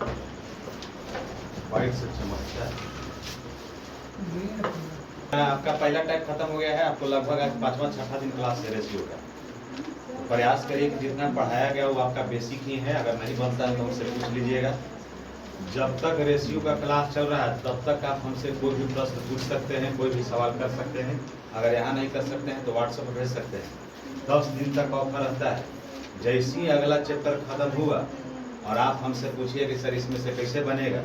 White से चमकता है। आपका पहला टाइप खत्म हो गया है। आपको लगभग आज 5वां 6वां दिन क्लास है रेशियो का। तो प्रयास करिए कि जितना पढ़ाया गया वो आपका बेसिक ही है। अगर नहीं बनता है तो हमसे पूछ लीजिएगा। जब तक रेशियो का क्लास चल रहा है तब तक आप हमसे कोई भी प्रश्न पूछ सकते हैं, कोई भी सवाल कर सकते हैं। अगर यहाँ नहीं कर सकते हैं तो व्हाट्सएप पर भेज सकते हैं। 10 दिन तक ऑफर रहता है। जैसे ही अगला चैप्टर खत्म हुआ और आप हमसे पूछिए कि सर इसमें से कैसे बनेगा,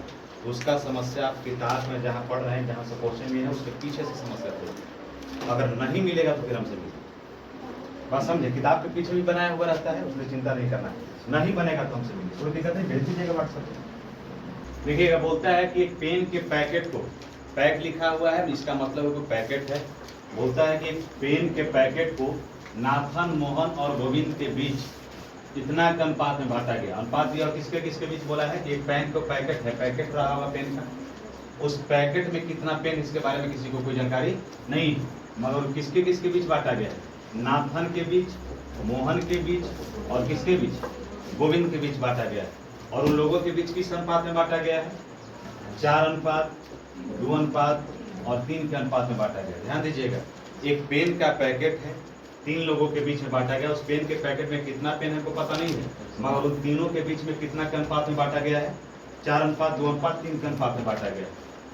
उसका समस्या आप किताब में जहाँ पढ़ रहे हैं, जहाँ से क्वेश्चन भी है उसके पीछे से समस्या खोजिए। अगर नहीं मिलेगा तो फिर हमसे मिलिए। बात समझे, किताब के पीछे भी बनाया हुआ रहता है, उसमें चिंता नहीं करना है। नहीं बनेगा तो हमसे मिलिए, कोई दिक्कत नहीं, भेज दीजिएगा व्हाट्सएप पर। देखिएगा, बोलता है कि एक पेन के पैकेट को, पैक लिखा हुआ है, इसका मतलब है कोई पैकेट है। बोलता है कि एक पेन के पैकेट को नाथन, मोहन और गोविंद के बीच इतना के अनुपात में बांटा गया। अनुपात दिया किसके किसके बीच बोला है कि एक पेन को पैकेट है, पैकेट रहा हुआ पेन का, उस पैकेट में कितना पेन, इसके बारे में किसी को कोई जानकारी नहीं, मगर किसके किसके बीच बांटा गया है? नाथन के बीच, मोहन के बीच और किसके बीच? गोविंद के बीच बांटा गया है। और उन लोगों के बीच किस अनुपात में बांटा गया है? 4 अनुपात, 2 अनुपात और 3 के अनुपात में बांटा गया। ध्यान दीजिएगा, एक पेन का पैकेट है, 3 लोगों के बीच में बांटा गया। उस पेन के पैकेट में कितना पेन है को पता नहीं है, मगर उन तीनों के बीच में कितना के अनुपात में बांटा गया है? 4 अनुपात, 2 अनुपात, 3 के अनुपात में बांटा गया।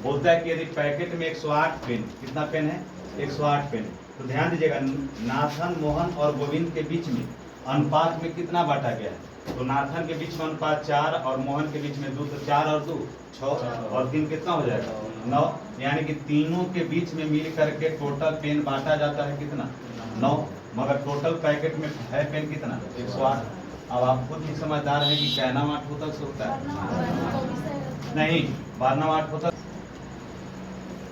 बोलता है कि यदि पैकेट में 108 पेन, कितना पेन है? 108 पेन। तो ध्यान दीजिएगा, नाथन, मोहन और गोविंद के बीच में अनुपात में कितना बांटा गया है? तो नाथन के बीच में अनुपात 4 और मोहन के बीच में 2, तो 4 और 2 6 और 3 कितना हो जाएगा? 9। यानी कि तीनों के बीच में मिल करके टोटल पेन बांटा जाता है कितना? 9। मगर टोटल पैकेट में है पेन कितना? 108। अब आप खुद ही समझदार हैं कि कहना 8 होता से होता है नहीं, 12 8 होता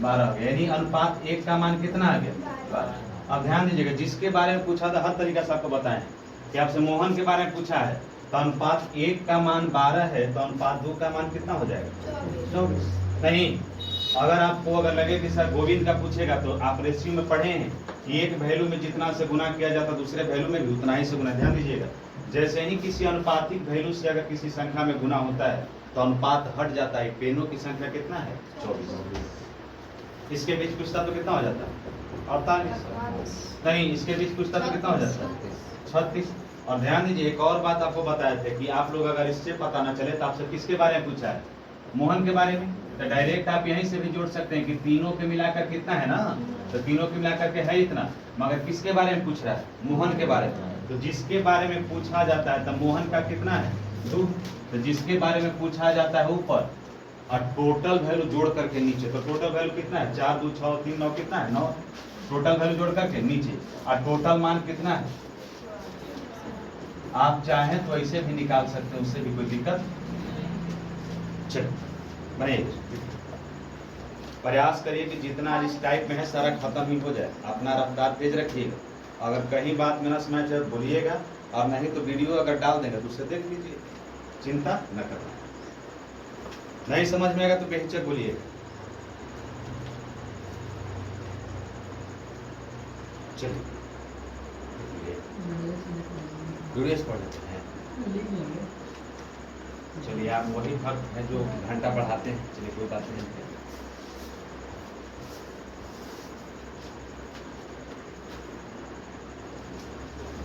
12 हो गया। यानी अनुपात 1 का मान कितना आ गया? 12। अब ध्यान दीजिएगा, जिसके बारे में पूछा था हर तरीका से आपको बताएं कि आपसे मोहन के बारे में पूछा है तो अनुपात 1 का मान 12 है, तो अनुपात 2 का मान कितना हो जाएगा? 24। नहीं, अगर आपको अगर लगे कि सर गोविंद का पूछेगा तो आप रेशियो में पढ़े हैं कि एक वैल्यू में जितना से गुना किया जाता दूसरे वैल्यू में भी उतना ही से गुना। ध्यान दीजिएगा, जैसे ही किसी अनुपातिक वैल्यू से अगर किसी संख्या में गुना होता है तो अनुपात हट जाता है। पेनों की संख्या कितना है? 24। इसके बीच पूछता तो कितना हो जाता है? 48। नहीं, इसके बीच पूछता तो कितना हो जाता है? 36। और ध्यान दीजिए, एक और बात आपको बताए थे कि आप लोग अगर इससे पता ना चले तो आपसे किसके बारे में पूछा है? मोहन के बारे में। तो डायरेक्ट आप यहीं से भी जोड़ सकते हैं कि तीनों के मिलाकर कितना है ना, तो तीनों के मिलाकर के है इतना, मगर किसके बारे में पूछ रहा है? मोहन के बारे में। तो जिसके बारे में पूछा जाता है तो मोहन का कितना है? 2। तो जिसके बारे में पूछा जाता है ऊपर और टोटल वैल्यू जोड़ करके नीचे, तो टोटल वैल्यू कितना है? 4 2 6 3 9 कितना है? 9। टोटल वैल्यू जोड़ करके नीचे और टोटल मान कितना है? आप चाहें तो ऐसे भी निकाल सकते हैं, उससे भी कोई दिक्कत। चलो बनेगा, प्रयास करिए कि जितना आज इस टाइप में है सारा खत्म ही हो जाए। अपना रफ्तार तेज रखिएगा। अगर कहीं बात में ना समझ आए बोलिएगा, और नहीं तो वीडियो अगर डाल देंगे तो उससे देख लीजिए, चिंता न करना। नहीं समझ में आएगा तो बेहिचक बोलिएगा। चलिए वीडियो पढ़ लेते हैं। चलिए, आप वही भक्त हैं जो घंटा बढ़ाते हैं। चलिए कोई बात नहीं है।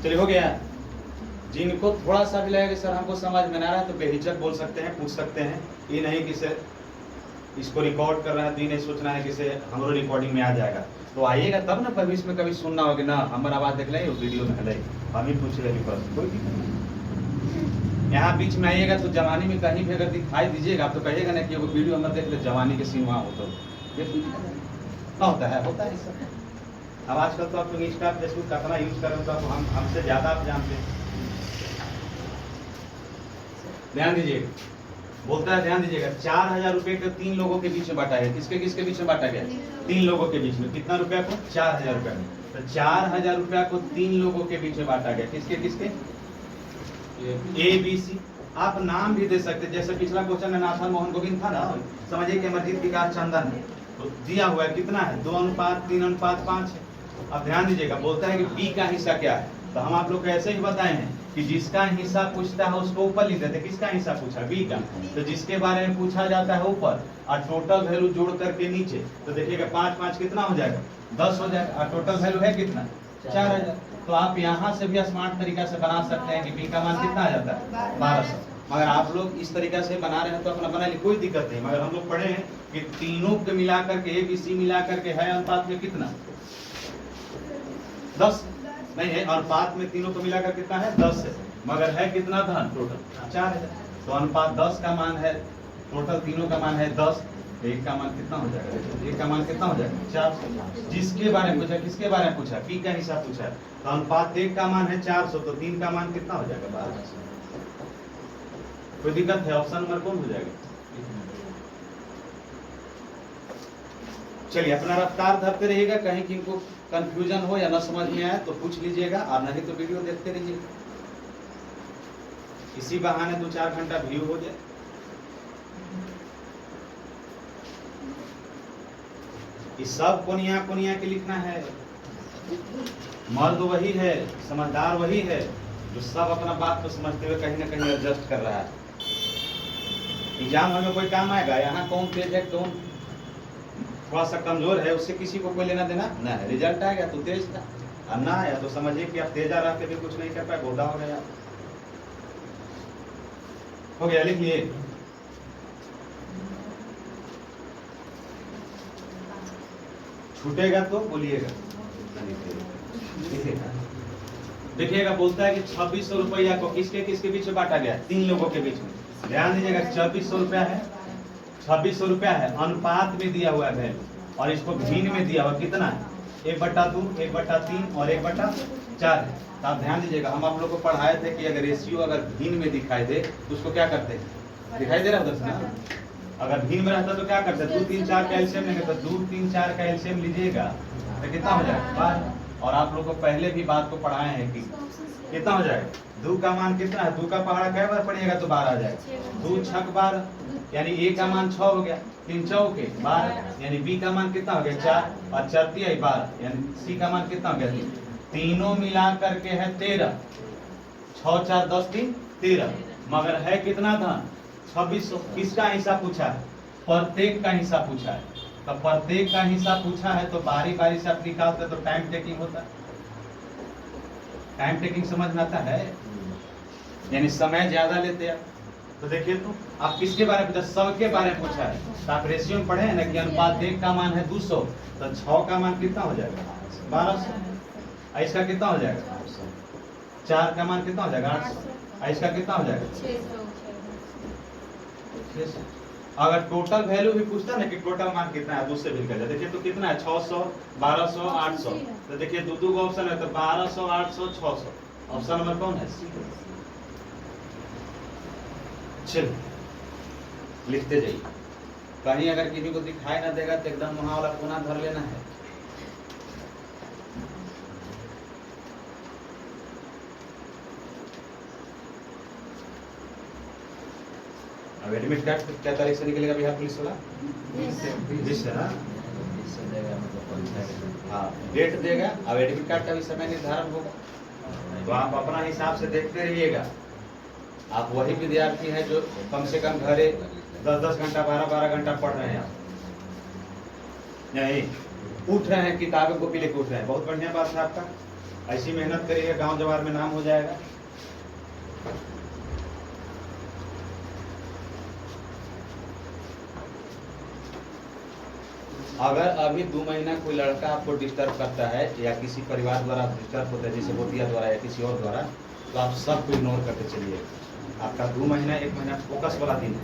चलिए हो गया। जिनको थोड़ा सा भी लगेगा कि सर हमको समझ में ना आ रहा है तो बेहिचक बोल सकते हैं, पूछ सकते हैं। ये नहीं कि सर इसको रिकॉर्ड कर रहा है, नहीं सोचना है कि से हमारो रिकॉर्डिंग में आ जाएगा। तो आइएगा तब ना, भविष्य में कभी सुनना होगा ना हमारा आवाज़ देख लें वीडियो में है, हम ही पूछ रहे प्रश्न, कोई दिक्कत नहीं। यहाँ बीच में आइएगा तो जवानी में कहीं भी अगर दिखाई दीजिएगा आप तो कहिएगा ना कि वो वीडियो हम देख ले जवानी के सीन वहाँ हो, तो ये होता है सब। अब आजकल तो आप लोग इंस्टा फेसबुक का अपना यूज करें तो हम हमसे ज़्यादा आप जानते हैं। ध्यान दीजिएगा, बोलता है ध्यान दीजिएगा, 4000 रुपये को 3 लोगों के बीच में बांटा है। किसके किसके बीच में बांटा गया? 3 लोगों के बीच में। कितना रुपया को? 4000 रुपया। तो 4000 रुपया को 3 लोगों के बीच में बांटा गया। किसके किसके? ABC। आप नाम भी दे सकते, जैसे पिछला क्वेश्चन में नाथन, मोहन, गोविंद था ना, समझिए कि अमरजीत, विकास, चंदन है। तो दिया हुआ है कितना है? 2 अनुपात 3 अनुपात 5 है। अब ध्यान दीजिएगा, बोलता है कि B का हिस्सा क्या है, तो हम आप लोग को ऐसे ही बताए हैं कि जिसका हिस्सा पूछता है उसको ऊपर लिख देते। किसका हिस्सा पूछा? बी का। तो जिसके बारे में पूछा जाता है ऊपर और टोटल वैल्यू जोड़ करके नीचे, तो देखिएगा 5 5 कितना हो जाएगा? 10 हो जाएगा। और टोटल वैल्यू है कितना? 4000। तो आप यहाँ से भी स्मार्ट तरीका से बना सकते हैं कि बी का मान कितना आ जाता है? 1200। मगर आप लोग इस तरीका से बना रहे हैं तो अपना बना ली, कोई दिक्कत नहीं। मगर हम लोग पढ़े हैं कि तीनों के मिला करके ए बी सी मिला करके है अनुपात में कितना? 10 नहीं है, अनुपात में तीनों को मिलाकर कितना है? 10 है। मगर है कितना धन? टोटल 4000। तो अनुपात 10 का मान है, टोटल तीनों का मान है 10। एक का मान कितना हो जाएगा? एक का मान कितना हो जाएगा? 400। जिसके बारे में पूछा, किसके बारे में पूछा? पी का हिस्सा पूछा। तो अनुपात 1 का मान है 400, तो 3 का मान कितना हो जाएगा? 1200। कोई दिक्कत है? ऑप्शन नंबर कौन हो जाएगा? चलिए अपना रफ्तार धरते रहिएगा, कहीं किनको कंफ्यूजन हो या ना समझ में आए तो पूछ लीजिएगा, और नहीं तो वीडियो देखते रहिए। इसी बहाने 2-4 घंटा व्यू हो जाए। इस सब कोनिया कोनिया के लिखना है। मर्द वही है, समझदार वही है जो सब अपना बात को समझते हुए कहीं ना कहीं एडजस्ट कर रहा है। एग्जाम हमें कोई काम आएगा? यहाँ कौन तेज है, कौन थोड़ा सा कमजोर है, उससे किसी को कोई लेना देना ना है। रिजल्ट आएगा तो तेज था, और ना आया तो समझिए कि आप तेजा रह के भी कुछ नहीं कर पाए, गोदा हो गया। हो गया? लिख लिए? छूटेगा तो बोलिएगा। देखिएगा बोलता है कि 2600 रुपया को किसके किसके बीच में बांटा गया? 3 लोगों के बीच में। ध्यान दीजिएगा, 2600 रुपया है, 2600 रुपया है, अनुपात में दिया हुआ है और इसको भिन्न में दिया हुआ कितना है? 1/2, 1/3 और 1/4 है। तो आप ध्यान दीजिएगा, हम आप लोग को पढ़ाए थे कि अगर रेशियो अगर भिन्न में दिखाई दे तो उसको क्या करते हैं? दिखाई दे रहा है उधर से? अगर भिन्न में रहता तो क्या करते? 2 3 4 का एलसीएम लेंगे, तो 2 3 4 का एलसीएम लीजिएगा तो कितना हो जाएगा? 12। और आप लोग को पहले भी बात को पढ़ाए हैं कि कितना हो जाएगा? 2 का मान कितना है? 2 का पहाड़ा कै बार पड़ेगा तो 12 आ जाएगा। 2 6 12, यानी ए का मान 6 हो गया, 3 चौके 12, यानी बी का मान कितना हो गया? 4 और 4 3 12, यानी सी का मान कितना हो गया? 3। तीनों मिला करके है 13। 6 4 10 3 13। मगर है कितना धन? 2600। किसका हिस्सा पूछा है? प्रत्येक का हिस्सा पूछा है। तो प्रत्येक का हिस्सा पूछा है तो बारी बारी से आप निकालते तो टाइम टेकिंग होता है। टाइम टेकिंग समझ में आता है, यानी समय ज्यादा लेते हैं। तो देखिए तो आप किसके बारे में पूछा? सबके बारे में पूछा है। तो आप रेशियो में पढ़े हैं ना कि अनुपात 1 का मान है 200, तो 6 का मान कितना हो जाएगा? 1200। इसका कितना हो जाएगा? 4 का मान कितना हो जाएगा? 800। इसका कितना हो जाएगा? 600। अगर टोटल वैल्यू भी पूछता ना कि टोटल मान कितना है, दूसरे भी कर देखिए तो कितना है? 600 1200 800। तो देखिए दो का ऑप्शन है, तो 1200 800 600। ऑप्शन नंबर कौन है? चल लिखते जाइए। कहीं अगर किसी को दिखाई ना देगा तो एकदम वहां वाला कोना धर लेना है। अब एडमिट कार्ड क्या तारीख से निकलेगा बिहार पुलिस वाला? 20 है ना? हाँ डेट देगा। अब एडमिट कार्ड का भी समय निर्धारण होगा, तो आप अपना हिसाब से देखते रहिएगा। आप वही विद्यार्थी हैं जो कम से कम घरे 10-10 घंटा 12-12 घंटा पढ़ रहे हैं। आप नहीं उठ रहे हैं, किताबें कॉपी लेके उठ रहे हैं, बहुत बढ़िया बात है आपका। ऐसी मेहनत करिएगा, गांव जवार में नाम हो जाएगा। अगर अभी 2 महीना कोई लड़का आपको डिस्टर्ब करता है या किसी परिवार द्वारा डिस्टर्ब होता है, जैसे बोतिया द्वारा या किसी और द्वारा, तो आप सबको इग्नोर करते चलिए। आपका 2 महीना 1 महीना फोकस वाला दिन है।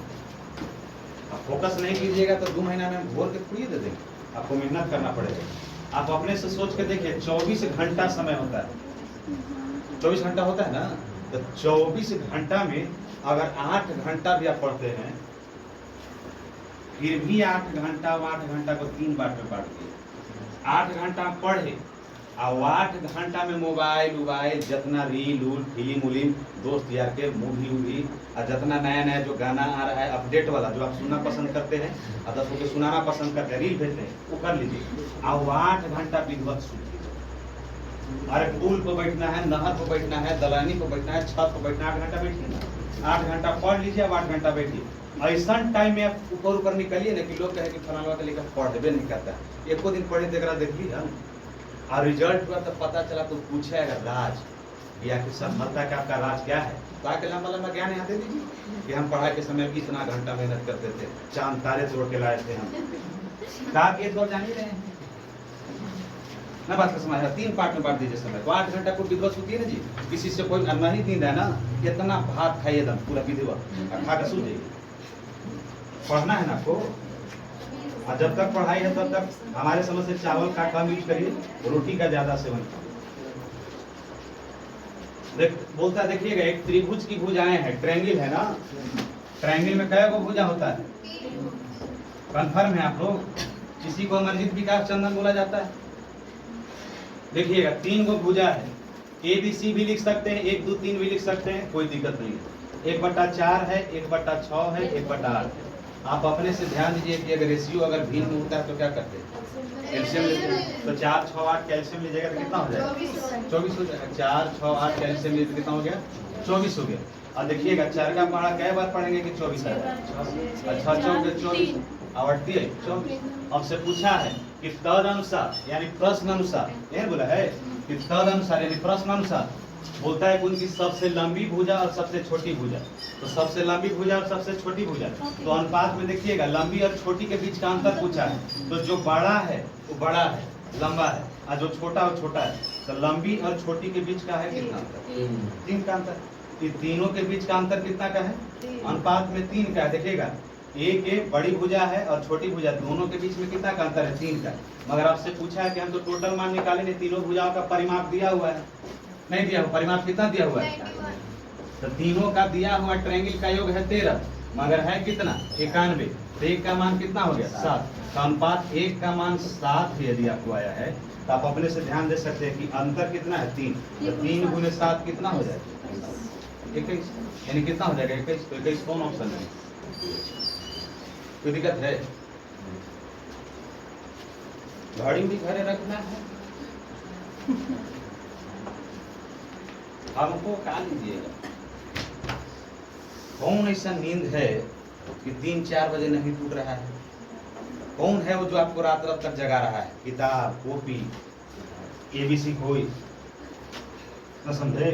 आप फोकस नहीं कीजिएगा तो 2 महीना में भोर के थोड़ी दे देंगे, आपको मेहनत करना पड़ेगा। आप अपने से सोच के देखिए, 24 घंटा समय होता है, 24 घंटा होता है ना, तो 24 घंटा में अगर 8 घंटा भी आप पढ़ते हैं, फिर भी 8 घंटा 8 घंटा को 3 बार में बांट दिए। 8 घंटा पढ़े और 8 घंटा में मोबाइल जितना रील उल फिल्म उलिम दोस्त यार के मूवी और जितना नया नया जो गाना आ रहा है अपडेट वाला जो आप सुनना पसंद करते हैं और 10 को सुनाना पसंद करते हैं, रील भेजते हैं, वो कर लीजिए। और 8 घंटा विधिवत सुनिए। अरे पुल पर बैठना है, नहर पर बैठना है, दलानी पर बैठना है, छत पर बैठना है, 8 घंटा बैठिए ना, 8 घंटा पढ़ लीजिए, अब 8 घंटा बैठिए। ऐसा टाइम में आप ऊपर ऊपर निकलिए ना कि लोग कहे कि फलाना का लेकर पढ़बे नहीं करता है। एको दिन पढ़े देख रहा देख लिया और रिजल्ट हुआ तो पता चला तो पूछे अगर राज या कि सफलता का आपका राज क्या है, तो आके लंबा लंबा ज्ञान यहाँ दे दीजिए कि हम पढ़ाई के समय इतना घंटा मेहनत करते थे, चांद तारे तोड़ के लाए थे हम। कहा कि तो जान ही रहे हैं ना, बात का समझ 3 पार्ट में बांट दीजिए समय को। 8 घंटा को विधिवत होती है ना जी, किसी से कोई नहीं नींद है ना, कितना भात खाइए दम पूरा विधिवत खा कर सो जाइए। पढ़ना है ना आपको, और जब तक पढ़ाई है तब तक हमारे समझ से चावल का कम यूज करिए, रोटी का ज्यादा सेवन। बोलता देखिएगा एक त्रिभुज की भुजाएं हैं, ट्रायंगल है ना, ट्रायंगल में कई गो भुजा होता है, कंफर्म है आप लोग? किसी को अमरजीत विकास चंदन बोला जाता है। देखिएगा 3 गो भुजा है, ABC भी लिख सकते हैं, 1 2 3 भी लिख सकते हैं, कोई दिक्कत नहीं है। 1/4 है, 1/6 है, 1/8 है। आप अपने से ध्यान दीजिए कि अगर रेशियो अगर भिन्न होता है तो क्या करते हैं, कैल्शियम लेते हैं। तो 4 6 8 कैल्शियम लीजिएगा तो कितना हो जाएगा, 24 हो जाएगा। 4 6 8 कैल्शियम लीजिए कितना हो गया, 24 हो गया। और देखिएगा 4 का पढ़ा कै बार पढ़ेंगे कि 24 है, अच्छा 24 आवृत्ति है 24। अब से पूछा है कि तद अनुसार यानी प्रश्न अनुसार, यह बोला है कि तद अनुसार यानी प्रश्न अनुसार बोलता है कि उनकी सबसे लंबी भुजा और सबसे छोटी भुजा। तो सबसे लंबी भुजा और सबसे छोटी भुजा, तो अनुपात में देखिएगा लंबी और छोटी के बीच का अंतर पूछा है। तो जो बड़ा है वो बड़ा है, लंबा है, और जो छोटा वो छोटा है। तो लंबी और छोटी के बीच का है कितना अंतर, 3 का अंतर। ये तीनों के बीच का अंतर कितना का है, अनुपात में 3 का है। देखिएगा एक बड़ी भुजा है और छोटी भुजा, दोनों के बीच में कितना का अंतर है, 3 का। मगर आपसे पूछा है कि हम तो टोटल मान निकाले नहीं, तीनों भुजाओं का परिमाप दिया हुआ है, नहीं दिया हुआ, परिमाप कितना दिया हुआ है, तो तीनों का दिया हुआ ट्रायंगल का योग है 13, मगर है कितना 91। तो 1 का मान कितना हो गया 7, तो अनुपात 1 का मान 7 यदि आपको आया है तो आप अपने से ध्यान दे सकते हैं कि अंतर कितना है 3। तो 3 × 7 कितना हो जाएगा 21, यानी कितना हो जाएगा 21। तो 21 कौन ऑप्शन है, कोई दिक्कत है? घड़ी भी घरे रखना है हमको, का लीजिएगा। कौन ऐसा नींद है कि 3-4 बजे नहीं टूट रहा है? कौन है वो जो आपको रात रात तक जगा रहा है? किताब कॉपी ABC कोई न समझे।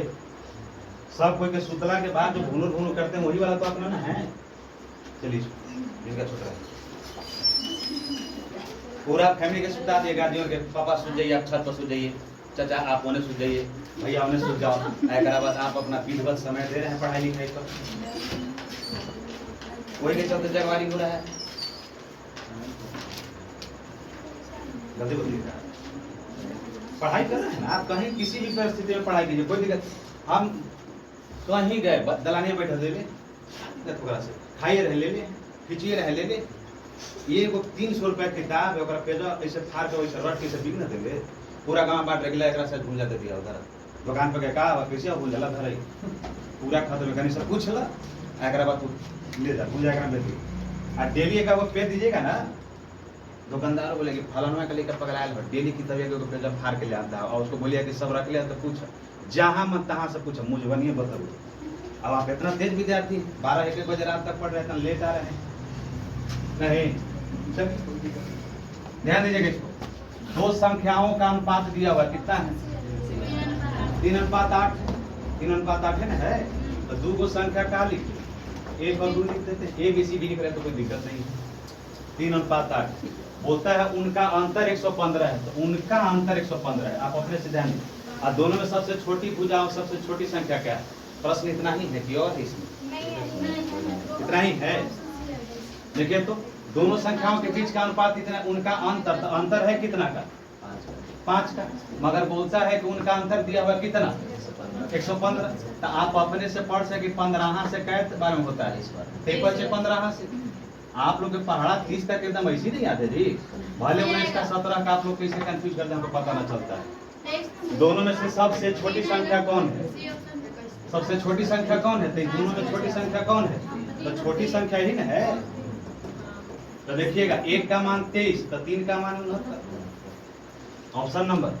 सब कोई के सुतला के बाद जो भूनू भूनू करते हैं वही वाला तो अपना ना है। चलिए इनका छोटा है, पूरा फैमिली के सुता दिए, गार्जियन के, पापा सो जाइए, आप छत पर सो जाइए, चाचा आप होने सो जाइए, भैया होने सो जाओ। एक बाद आप अपना विधिवत समय दे रहे हैं पढ़ाई लिखाई पर, वही के चलते जगवारी हो रहा है। गलती बोलिए, पढ़ाई करना है ना आप, कहीं किसी भी परिस्थिति में पढ़ाई कीजिए, कोई दिक्कत। हम कहीं गए दलानी में बैठे ले थोड़ा से खाइए रहे ले ले, खींचिए रहे ले ले, ये वो 300 रुपया किताब है, पेजा ऐसे फाड़ के वैसे रट के बिक न देंगे, पूरा गांव बांट रखला, एक से भूल जाते दिया उधर दुकान पे का कैसे भूल जाला धरई पूरा खत्म कहीं सब कुछ ला, एक बाद ले जा भूल जाएगा दे दी। और डेली का वो पे दीजिएगा ना, दुकानदार बोलेंगे फलाना का लेकर पकड़ाया है, डेली की तबियत को पेजा फाड़ के ले आता है, और उसको बोलिए कि सब रख लिया तो पूछ, जहाँ मन तहाँ से पूछो, मुझे बनिए बताओ। अब आप इतना तेज विद्यार्थी 12-1 बजे रात तक पढ़ रहे हैं, इतना लेट आ रहे हैं नहीं। चलिए ध्यान दीजिएगा इसको। 2 संख्याओं का अनुपात दिया हुआ कितना है, 3:8। 3:8 है ना, है तो 2 गो संख्या का लिखिए, 1 और 2 लिख देते हैं, ABC भी लिख रहे तो कोई दिक्कत नहीं है। 3:8 बोलता है उनका अंतर 115 है, तो उनका अंतर 115 है, आप अपने से ध्यान दीजिए। और दोनों में सबसे छोटी भुजा और सबसे छोटी संख्या क्या है? प्रश्न इतना ही है कि और है इसमें? इतना ही है। देखिए तो दोनों संख्याओं के बीच का अनुपात इतना, उनका अंतर है कितना का 5 का, मगर बोलता है कि उनका अंतर दिया हुआ कितना 115। तो आप अपने से पढ़ सके 15 से कै बार में होता है, 15 से। आप लोग के पहाड़ा 30 तक एकदम ऐसी नहीं आते जी, भले 19 का 17 का आप लोग कैसे कंफ्यूज करते हैं हमको पता ना चलता है। दोनों में से सबसे छोटी संख्या कौन है? सबसे छोटी संख्या कौन है? तो दोनों में छोटी संख्या कौन है? तो छोटी संख्या ही ना है। तो देखिएगा 1 का मान 23, तो 3 का मान 69। ऑप्शन नंबर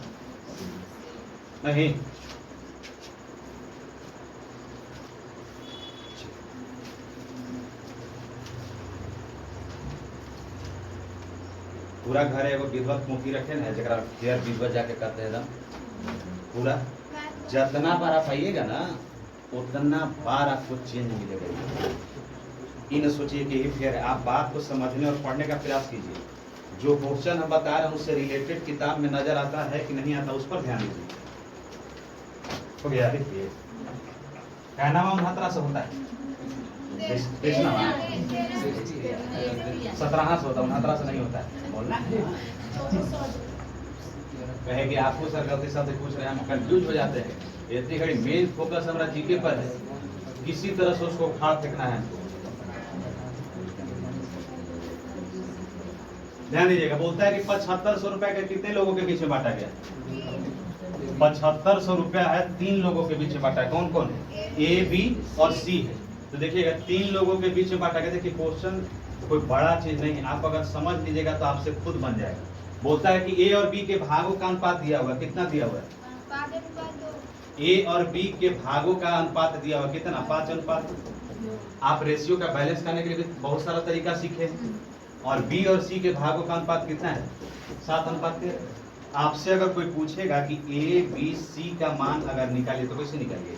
नहीं, पूरा घर एगो विधवत मुखी रखे ना, जरा फिर विधवत जाके कहते हैं एकदम पूरा। जितना बार आप आइएगा ना उतना बार आपको चेंज मिलेगा। इन सोचिए कि ये फिर आप बात को समझने और पढ़ने का प्रयास कीजिए। जो क्वेश्चन हम बता रहे हैं उससे रिलेटेड किताब में नजर आता है कि नहीं आता, उस पर ध्यान दीजिए। हो गया, देखिए कहना उनहत्तरा से होता है, 17 से होता है, 69 से नहीं होता है। बोलना कहे कि आपको सर गलती से पूछ रहे हैं, हम कंफ्यूज हो जाते हैं। इतनी घड़ी मेन फोकस हमारा जीके पर है, किसी तरह से उसको उखाड़ फेंकना है। ध्यान दीजिएगा, बोलता है कि 7500 रुपए का कितने लोगों के बीच में बांटा गया? 7500 रुपया है 3 लोगों के बीच में बांटा है। कौन कौन है? ए, बी और सी है। तो देखिएगा 3 लोगों के बीच में बांटा गया। देखिए क्वेश्चन कोई बड़ा चीज नहीं है, आप अगर समझ लीजिएगा तो आपसे खुद बन जाएगा। बोलता है कि ए और बी के भागों का अनुपात दिया हुआ, कितना दिया हुआ है? ए और बी के भागों का अनुपात दिया हुआ कितना? 5:2। आप रेशियो का बैलेंस करने के लिए भी बहुत सारा तरीका सीखे। और बी और सी के भागों का अनुपात कितना है? 7:13। आपसे अगर कोई पूछेगा कि ए बी सी का मान अगर निकालिए तो कैसे निकालिए?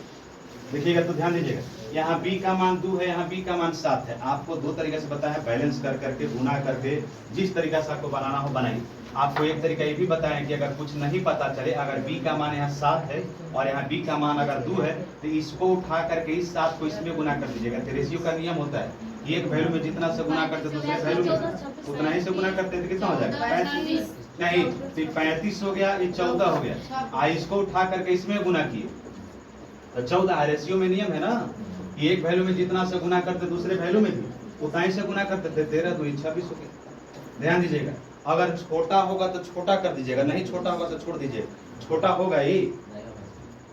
देखिएगा तो ध्यान दीजिएगा, यहाँ b का मान 2 है, यहाँ b का मान 7 है। आपको 2 तरीके से बताया है, बैलेंस कर करके, गुना करके, जिस तरीका से आपको बनाना हो बनाइए। आपको एक तरीका ये भी बताएं कि अगर कुछ नहीं पता चले, अगर b का मान यहाँ 7 है और यहाँ b का मान अगर 2 है तो इसको उठा करके इस 7 को इसमें गुना कर दीजिएगा। तो रेशियो का नियम होता है कि एक वैल्यू में जितना से गुना करते दूसरे वैल्यू में उतना ही से गुना करते हैं तो कितना हो जाएगा? 35 नहीं, तो 35 हो गया, ये 14 हो गया। इसको उठा करके इसमें गुना किए तो 14। रेशियो में नियम है ना कि एक वैल्यू में जितना से गुना करते दूसरे वैल्यू में भी उतना ही से गुना करते थे। 13 2 26 हो गया। ध्यान दीजिएगा, अगर छोटा होगा तो छोटा कर दीजिएगा, नहीं छोटा होगा तो छोड़ दीजिए। छोटा होगा ये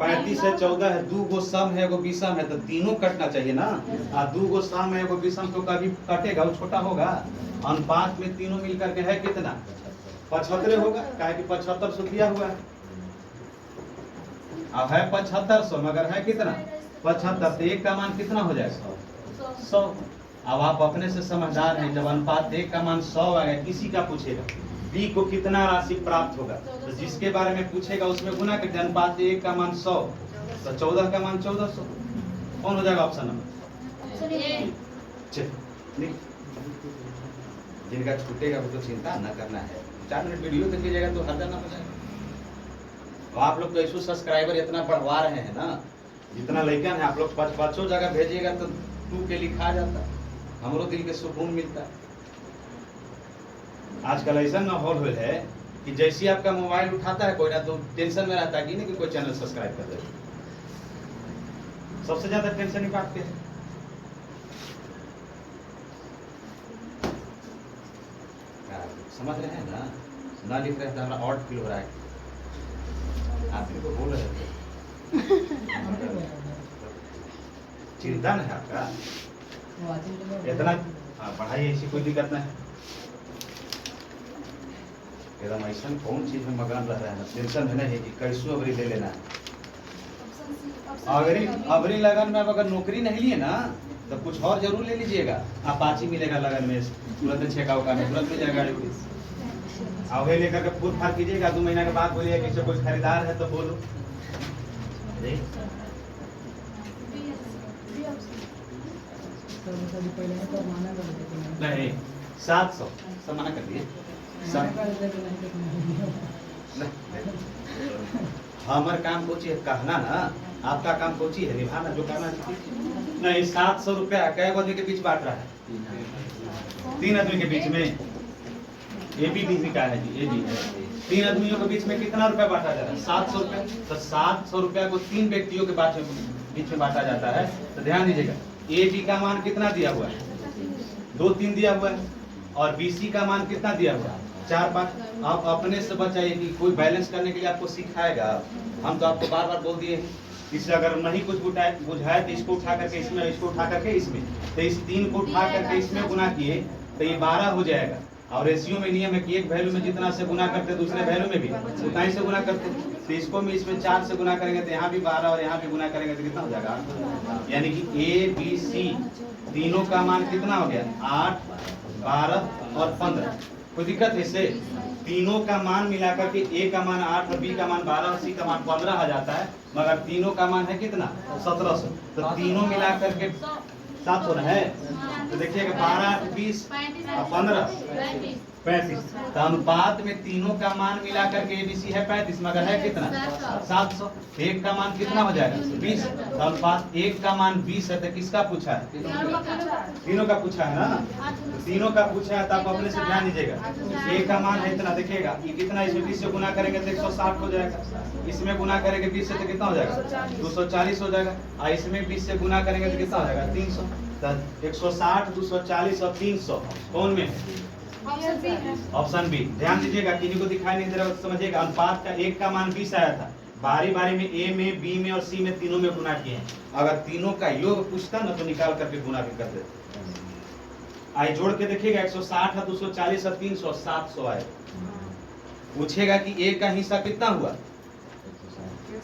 35 है, 14 है, 2 गो सम है, एगो विषम है, तो तीनों कटना चाहिए ना। 2 गो सम है, एगो विषम, तो कभी कटेगा, वो छोटा होगा। अनुपात में तीनों मिल करके है कितना? 75 होगा, काहे कि 7500 दिया हुआ है। अब है 7500 मगर है कितना? 75। तो 1 का मान कितना हो जाएगा? 100। अब आप अपने से समझदार हैं, जब अनुपात 1 का मान 100 आ गया, किसी का पूछेगा बी को कितना राशि प्राप्त होगा, तो जिसके बारे में पूछेगा उसमें गुना करके अनुपात 1 का मान 100 तो 14 का मान 1400। कौन हो जाएगा ऑप्शन नंबर? जिनका छूटेगा वो तो चिंता न करना है, 4 मिनट वीडियो देखिएगा तो हर जाना हो जाएगा। तो आप लोग तो ऐसे सब्सक्राइबर इतना बढ़वा रहे हैं ना, जितना लड़का है आप लोग 5-5 जगह भेजिएगा तो 2 के लिखा जाता, हमरो दिल के सुकून मिलता। आजकल ऐसा माहौल हो है कि जैसे आपका मोबाइल उठाता है कोई ना तो टेंशन में रहता है कि नहीं कि कोई चैनल सब्सक्राइब कर दे। सबसे ज्यादा टेंशन ही बात के है। समझ रहे हैं ना लिख रहे थे, हमारा ऑड फील हो रहा है। आप को बोल रहे थे चिंता नहीं आपका, इतना पढ़ाई ऐसी कोई दिक्कत नहीं। एकदम ऐसा कौन चीज में मगन रह रहा है, टेंशन है नहीं कि कैसो अबरी ले लेना है। अबरी लगन में अगर नौकरी नहीं लिए ना तो कुछ और जरूर ले लीजिएगा। अपाची मिलेगा लगन में, तुरंत छेका उका में तुरंत मिल जाएगा गाड़ी। अब लेकर के फूट फाड़ कीजिएगा, 2 महीना के बाद बोलिए कि कोई खरीदार है तो बोलो। नहीं 700 सब मना कर दिए। हमारा काम कोची है कहना ना, आपका काम कोची है निभाना, जो करना नहीं। 700 रुपया कै आदमी के बीच बांट रहा है? 3 आदमी के बीच में। ए बी का है जी, ए बी है। 3 आदमियों के बीच में कितना रुपया बांटा जा रहा है? 700 रुपया। तो 700 रुपया को 3 व्यक्तियों के बीच में बांटा जाता है। तो ध्यान दीजिएगा, ए बी का मान कितना दिया हुआ है? 2 3 दिया हुआ है। और बी सी का मान कितना दिया हुआ है? 4 5। आप अपने से बचाइए कि कोई बैलेंस करने के लिए आपको सिखाएगा। हम तो आपको बार बार बोल दिए हैं, इससे अगर नहीं कुछ बुझाए तो इसको उठा करके इसमें, इसको उठा करके इसमें, तो इस 3 को उठा करके इसमें गुना किए तो ये 12 हो जाएगा। और रेशियो में नियम है कि एक वैल्यू में जितना से गुना करते हैं दूसरे वैल्यू में भी उतना ही से गुना करते हैं। तो इसको भी इसमें 4 से गुना करेंगे तो यहाँ भी 12 और यहाँ भी गुना करेंगे तो कितना हो जाएगा, यानी कि ए बी सी तीनों का मान कितना हो गया 8, 12 और 15। कोई दिक्कत है इससे? तीनों का मान मिलाकर के ए का मान 8 और बी का मान 12 और सी का मान 15 आ जाता है, मगर तीनों का मान है कितना 1700। तो तीनों मिलाकर के 700 है। तो देखिएगा 12, 20 और 15 35। तो अनुपात में तीनों का मान मिलाकर के एबीसी है 35, मगर है कितना 700। एक का मान कितना हो जाएगा 20। तो अनुपात एक का मान 20 है, तो किसका पूछा है? तीनों का पूछा है ना। तो तीनों का पूछा है तो आप अपने से ध्यान दीजिएगा। एक का मान है इतना, देखिएगा ये कितना, इसमें 20 से गुना करेंगे तो 160 हो जाएगा, इसमें गुना करेंगे 20 से तो कितना हो जाएगा 240 हो जाएगा, और इसमें 20 से गुना करेंगे तो कितना हो जाएगा 300। तो 160, 240 और 300 कौन में है? Option B. ध्यान दीजिएगा, किन्हीं को दिखाई नहीं दे रहा तो समझिएगा। अनुपात का एक का मान 20 आया था, बारी बारी में ए में, बी में और सी में तीनों में गुना किए हैं। अगर तीनों का योग पूछता ना तो निकाल करके गुना भी कर देते। आई जोड़ के देखिएगा 160 है, 240 और 300 700 आए। पूछेगा कि ए का हिस्सा कितना हुआ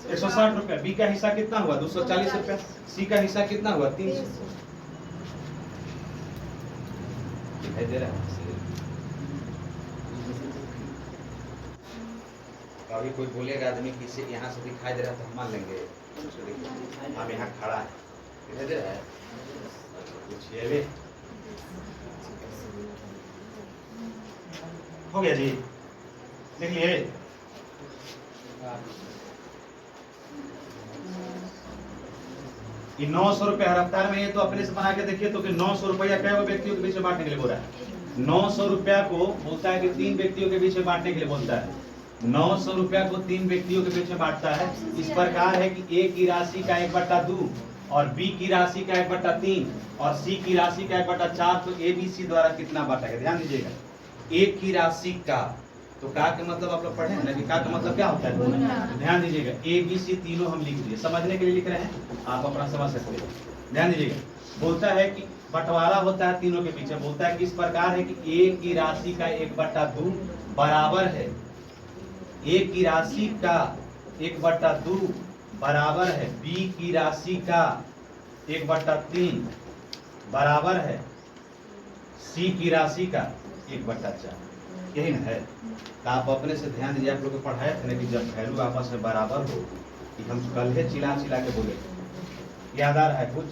160 रुपया, बी का हिस्सा कितना हुआ 240 रुपया, सी का हिस्सा कितना हुआ 300। दिखाई दे रहा है? अभी कोई बोलेगा आदमी कि इसे यहाँ से दिखाई दे रहा है तो हम मान लेंगे। हम यहाँ खड़ा है, दिखाई दे रहा है कुछ ये ले हो गया जी, देख लिए। ये 900 रुपया रफ्तार में, ये तो अपने से बना के देखिए तो कि 900 रुपया क्या वो व्यक्तियों के बीच में बांटने के लिए बोल रहा है। 900 रुपया को बोलता है कि 3 व्यक्तियों के बीच में बांटने के लिए बोलता है। 900 रुपया को 3 व्यक्तियों के बीच में बांटता है। इस प्रकार है कि ए की राशि का 1/2 और बी की राशि का 1/3 और सी की राशि का 1/4। तो ए बी सी द्वारा कितना बांटा गया, ध्यान दीजिएगा। ए की राशि का, तो का के मतलब आप लोग पढ़े हैं ना कि का का मतलब क्या होता है, तो ध्यान दीजिएगा। ए बी सी तीनों हम लिख दिए, समझने के लिए लिख रहे हैं, आप अपना समझ सकते हैं। ध्यान दीजिएगा, बोलता है कि बंटवारा होता है तीनों के पीछे, बोलता है कि इस प्रकार है कि ए की राशि का 1/2 बराबर है, ए की राशि का 1/2 बराबर है बी की राशि का 1/3 बराबर है सी की राशि का 1/4। यही ना है। तो आप अपने से ध्यान दीजिए, आप लोग को पढ़ाया था ना कि जब वैल्यू आपस में बराबर हो, कि हम कल है चिल्ला चिल्ला के बोले, याद आ रहा है कुछ?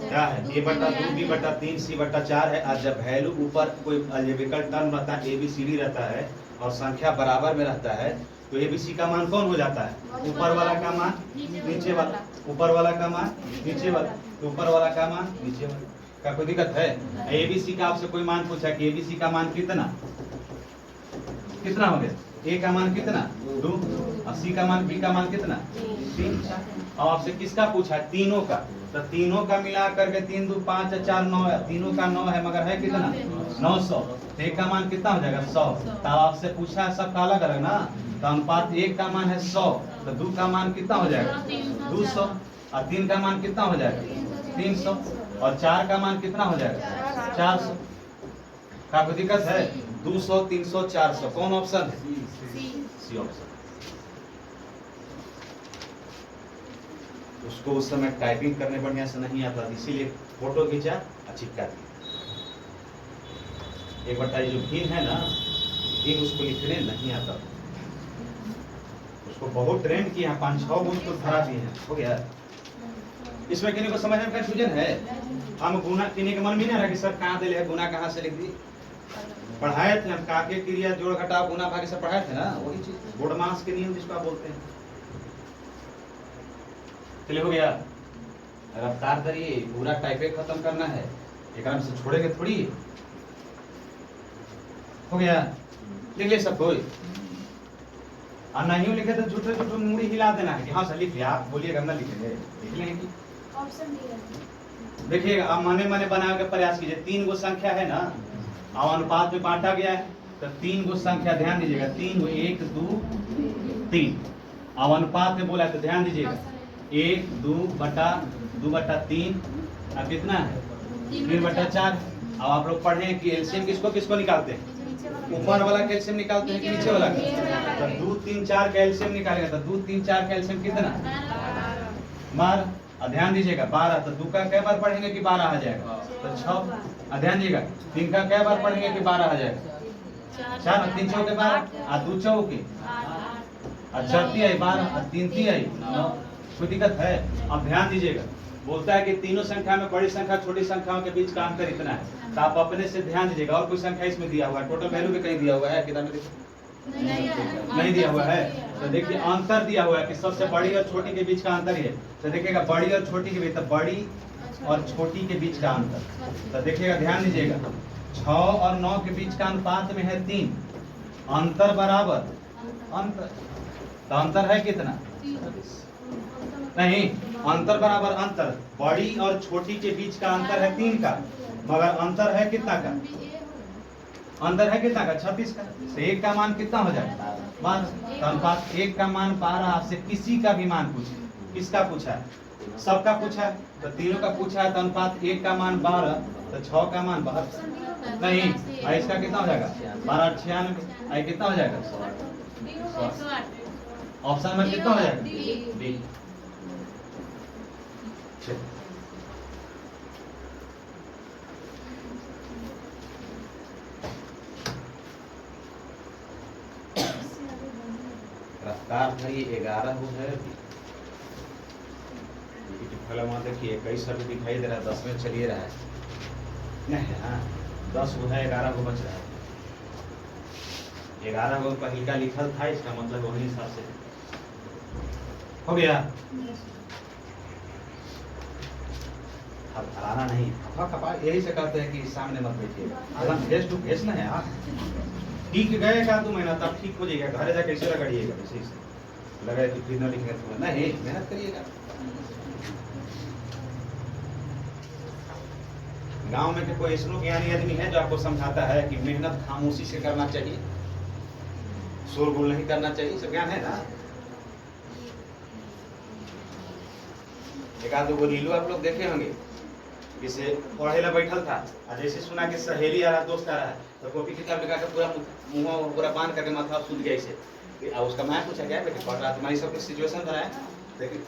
क्या है? A/2 B/3 C/4 है। आज जब वैल्यू ऊपर कोई अलजेब्रिकल टर्म रहता है, ABCD रहता है और संख्या बराबर में रहता है, तो ABC का मान कौन हो जाता है? ऊपर वाला का मान नीचे वाला, ऊपर वाला का मान नीचे वाला, तो ऊपर वाला का मान नीचे वाला। क्या कोई दिक्कत है? ABC का आपसे कोई मान पूछा कि ABC का मान कितना कितना हो गया? A का मान कितना 2 और C का मान, B का मान कितना 3, 4। और आपसे किसका पूछा है? तीनों का। तो तीनों का मिला करके 3, 2, 5, 4, 9 है। तीनों का 9 है, मगर है कितना 900। तो एक का मान कितना हो जाएगा 100। तो आपसे पूछा है सबका अलग अलग ना, तो अनुपात एक का मान है 100, तो 2 का मान कितना हो जाएगा 200 और 3 का मान कितना हो जाएगा 300 और 4 का मान कितना हो जाएगा 400। क्या कोई दिक्कत है? 200, 300, 400 कौन ऑप्शन है? C option. उसको उस समय टाइपिंग करने बढ़िया से नहीं आता, इसीलिए फोटो खींचा और चिपका दिया। एक बार जो भिन्न है ना, भिन्न उसको लिखने नहीं आता, उसको बहुत ट्रेंड किया, 5-6 गो उसको धरा दिए हैं, हो गया। इसमें किन्हीं को समझ में कंफ्यूजन है? हम गुना किन्हीं के मन में नहीं रहा कि सर कहाँ दे है, गुना कहाँ से लिख दी। पढ़ाए थे हम, काके क्रिया जोड़ घटाव गुना भाग से पढ़ाए थे ना, वही चीज बोडमास के नियम जिसको आप बोलते हैं। चलिए हो गया। रफ्तार करिए, पूरा टाइपे खत्म करना है, एक आराम से छोड़ेंगे थोड़ी। हो गया, लिख ले सब कोई। और नहीं लिखे तो झूठे झूठे मुड़ी हिला देना है कि हाँ सर लिख लिया। आप बोलिएगा ना लिखेंगे, लिख लेंगे। देखिए आप माने माने बना के प्रयास कीजिए। 3 गो संख्या है ना, और अनुपात में बांटा गया है, तो 3 गो संख्या ध्यान दीजिएगा, 3 गो 1, 2, 3। और अनुपात में बोला तो ध्यान दीजिएगा 1, 2/3 और कितना है 3/4। अब आप लोग पढ़े कि एलसीएम किसको किसको निकालते हैं, ऊपर वाला कैल्शियम निकालते हैं कि नीचे वाला का? तो 2 3 4 कैल्शियम निकालेंगे तो 2 3 4 कैल्शियम कितना 12। ध्यान दीजिएगा 12, तो 2 का कै बार पढ़ेंगे कि 12 आ जाएगा, तो 6। ध्यान दीजिएगा 3 का कै बार पढ़ेंगे कि 12 आ जाएगा, 4। 3 चौके 12 और 2 चौके 4 आई 12 और 3 3 आई 9। कोई दिक्कत है? अब ध्यान दीजिएगा, बोलता है कि तीनों संख्या में बड़ी संख्या छोटी संख्याओं के बीच का अंतर इतना है, तो आप अपने से ध्यान दीजिएगा। और कोई संख्या इसमें दिया हुआ है, टोटल वैल्यू भी कहीं दिया हुआ है किताब में? देखिए नहीं दिया हुआ है, तो देखिए अंतर दिया हुआ है कि सबसे बड़ी और छोटी के बीच का अंतर है। तो देखिएगा बड़ी और छोटी के बीच, तो बड़ी और छोटी के बीच का अंतर, तो देखिएगा ध्यान दीजिएगा 6 और 9 के बीच का अनुपात में है 3, अंतर बराबर अंतर, तो अंतर है कितना? नहीं, अंतर बराबर अंतर, बड़ी और छोटी के बीच का अंतर है 3 का, मगर अंतर है कितना का? अंतर है कितना का? 36 का। तो 1 का मान कितना हो जाएगा? 12। तो अनुपात 1 का मान 12। आपसे किसी का भी मान पूछे, किसका पूछा है? सबका पूछा है, तो तीनों का पूछा है, तो अनुपात 1 का मान 12, तो 6 का मान 12 नहीं, इसका कितना हो जाएगा? 12 96, कितना हो जाएगा? ऑप्शन में कितना हो जाएगा? डी। रफ्तार भरी 11 हो है, फलमा देखिए 21 अभी दिखाई दे रहा है, 10 में चलिए रहा है नहीं, हाँ 10 हो है, 11 को बच रहा है, 11 को पहले का लिखल था, इसका मतलब वही हिसाब से हो गया। अब हराना नहीं, यही से कहते हैं कि सामने मत बैठिए, फेस टू फेस ना है। आप ठीक गए का 2 महीना, तब ठीक हो जाएगा, घर जाकर कैसे रगड़िएगा, वैसे ही लगे कि फिर न लिखेंगे तो नहीं, मेहनत करिएगा। गांव में कोई ऐसा ज्ञानी आदमी है जो आपको समझाता है कि मेहनत खामोशी से करना चाहिए, शोरगुल नहीं करना चाहिए, सब ज्ञान है ना? एक आध दो रीलू आप लोग देखे होंगे, किसे पढ़े ला बैठल था और जैसे सुना कि सहेली आ रहा, दोस्त आ रहा है, तो कॉपी किताब लगा के पूरा मुंह पूरा बांध करके माथा सूझ गया इसे। और उसका मैं पूछा क्या बेटे पढ़ रहा, तुम्हारी सबकी सिचुएशन बनाया, देखिए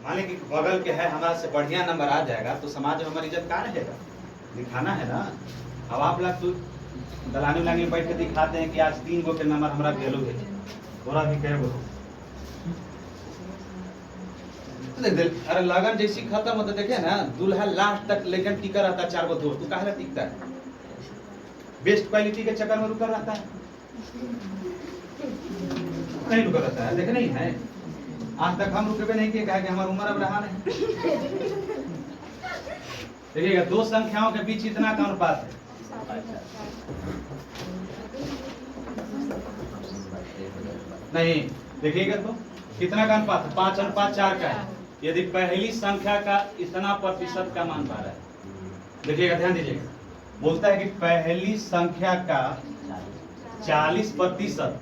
मान लीजिए कि बगल के है, हमारा से बढ़िया नंबर आ जाएगा तो समाज में हमारी इज्जत कहाँ रहेगा? दिखाना है ना। अब आप लोग तो दलानी उलानी में बैठ के दिखाते हैं कि आज 3 गो के नंबर हमारा गेलो है, थोड़ा भी कह गो। अरे लगन जैसी खत्म होता देखे ना, दूल्हा लास्ट तक लेकिन टिका रहता है 4 गो दोस्त, तू काहे टिकता है? बेस्ट क्वालिटी के चक्कर में रुका रहता है, नहीं रुका रहता है, देखे नहीं है? आज तक हम रुके नहीं किए, कहा कि हमारी उम्र अब रहा नहीं। देखिएगा 2 संख्याओं के बीच इतना का अनुपात है, नहीं देखिएगा तो कितना का अनुपात है? 5 अनुपात 4 का है। यदि पहली संख्या का इतना प्रतिशत का मान 12 है, देखिएगा ध्यान दीजिएगा, बोलता है कि पहली संख्या का 40%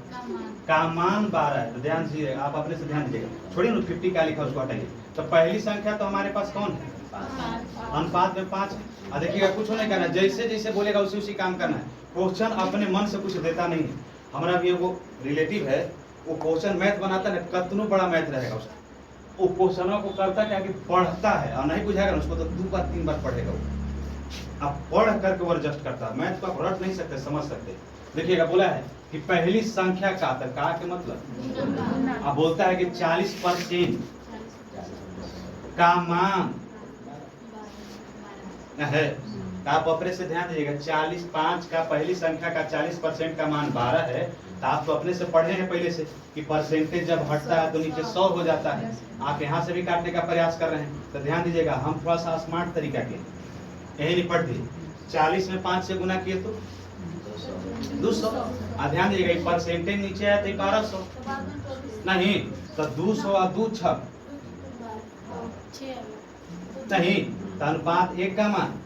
का मान 12 है, तो ध्यान से आप अपने से ध्यान दीजिएगा, छोड़िए ना 50 का लिखा उसको हटाइए। तो पहली संख्या तो हमारे पास कौन है? अनुपात में 5 है। देखिएगा कुछ नहीं करना, जैसे जैसे बोलेगा उसी उसी काम करना है। क्वेश्चन अपने मन से कुछ देता नहीं है। हमारा भी वो रिलेटिव है, वो क्वेश्चन मैथ बनाता है, कितना बड़ा मैथ रहेगा उसका, वो क्वेश्चनों को करता क्या कि पढ़ता है, और नहीं बुझाएगा उसको तो 2 बार 3 बार पढ़ेगा वो। अब पढ़ करके वो एडजस्ट करता है, मैथ को आप रट नहीं सकते, समझ सकते। देखिएगा बोला है कि पहली संख्या का, तो का के मतलब अब बोलता है कि 40% का मान है, आप अपने से ध्यान दीजिएगा, 45 का पहली संख्या का 40% का मान 12 है। तो आप तो अपने से पढ़े हैं पहले से कि परसेंटेज जब हटता है तो नीचे 100 हो जाता है। आप यहाँ से भी काटने का प्रयास कर रहे हैं, तो ध्यान दीजिएगा हम थोड़ा सा स्मार्ट तरीका के यही नहीं पढ़ दिए। 40 में 5 से गुना किए तो 200। ध्यान दीजिएगा परसेंटेज नीचे आया तो 1200 नहीं, तो 200 और 2 छक नहीं, तो अनुपात 1 का मान।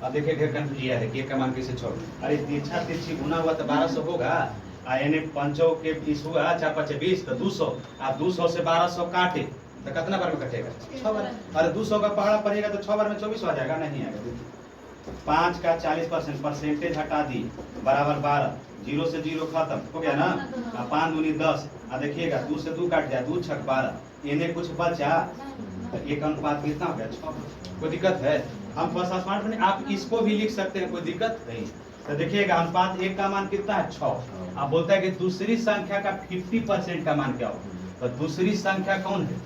अब देखिए ढेर कंफ्यूजिया है कि 1 का मान कैसे छोड़, अरे तिरछा तिरछी गुना हुआ तो 1200 होगा, यानी 5 के 20 हुआ, 4 5 20 तो 200, आप 200 से 1200 काटे तो कितना बार में कटेगा? 6 बार। अरे 200 का पहाड़ा पड़ेगा तो 6 बार में 24 आ जाएगा, नहीं आएगा। 5 का 40% परसेंटेज हटा दिए बराबर 12, 0 से 0 खत्म हो गया ना। 5 दूनी 10, देखिएगा 2 से 2 कट जाए, 2 छक 12, इन्हें कुछ बचा तो एक अनुपात कितना हो गया 6। कोई दिक्कत है? हम फर्स्ट स्मार्ट बने, आप इसको भी लिख सकते हैं, कोई दिक्कत नहीं। तो देखिएगा अनुपात 1 का मान कितना है 6। आप बोलता है कि दूसरी संख्या का 50% का मान क्या हो, तो दूसरी संख्या कौन है?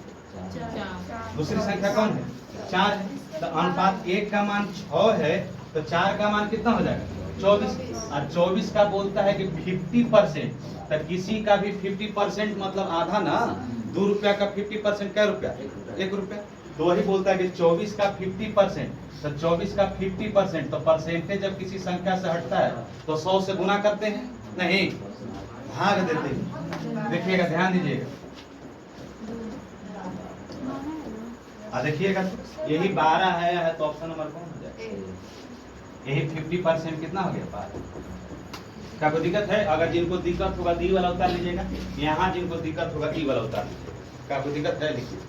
दूसरी संख्या कौन है? 4 है। तो अनुपात 1 का मान 6 है, तो 4 का मान कितना हो जाएगा 24। और 24 का बोलता है कि 50%, तो किसी का भी 50% मतलब आधा ना। 2 रुपया का 50% क्या रुपया? 1 रुपया। तो वही बोलता है कि 24 का 50%, तो 24 का 50%, तो परसेंटेज जब किसी संख्या से हटता है तो 100 से गुना करते हैं, नहीं भाग देते हैं। देखिएगा, ध्यान दीजिएगा, देखिएगा यही 12 है तो ऑप्शन नंबर कौन हो जाएगा? यही 50% कितना हो गया 12। क्या कोई दिक्कत है? अगर जिनको दिक्कत होगा डी वाला उतार लीजिएगा, यहाँ जिनको दिक्कत होगा ई वाला उतार लीजिएगा। क्या कोई दिक्कत है? लिखिए।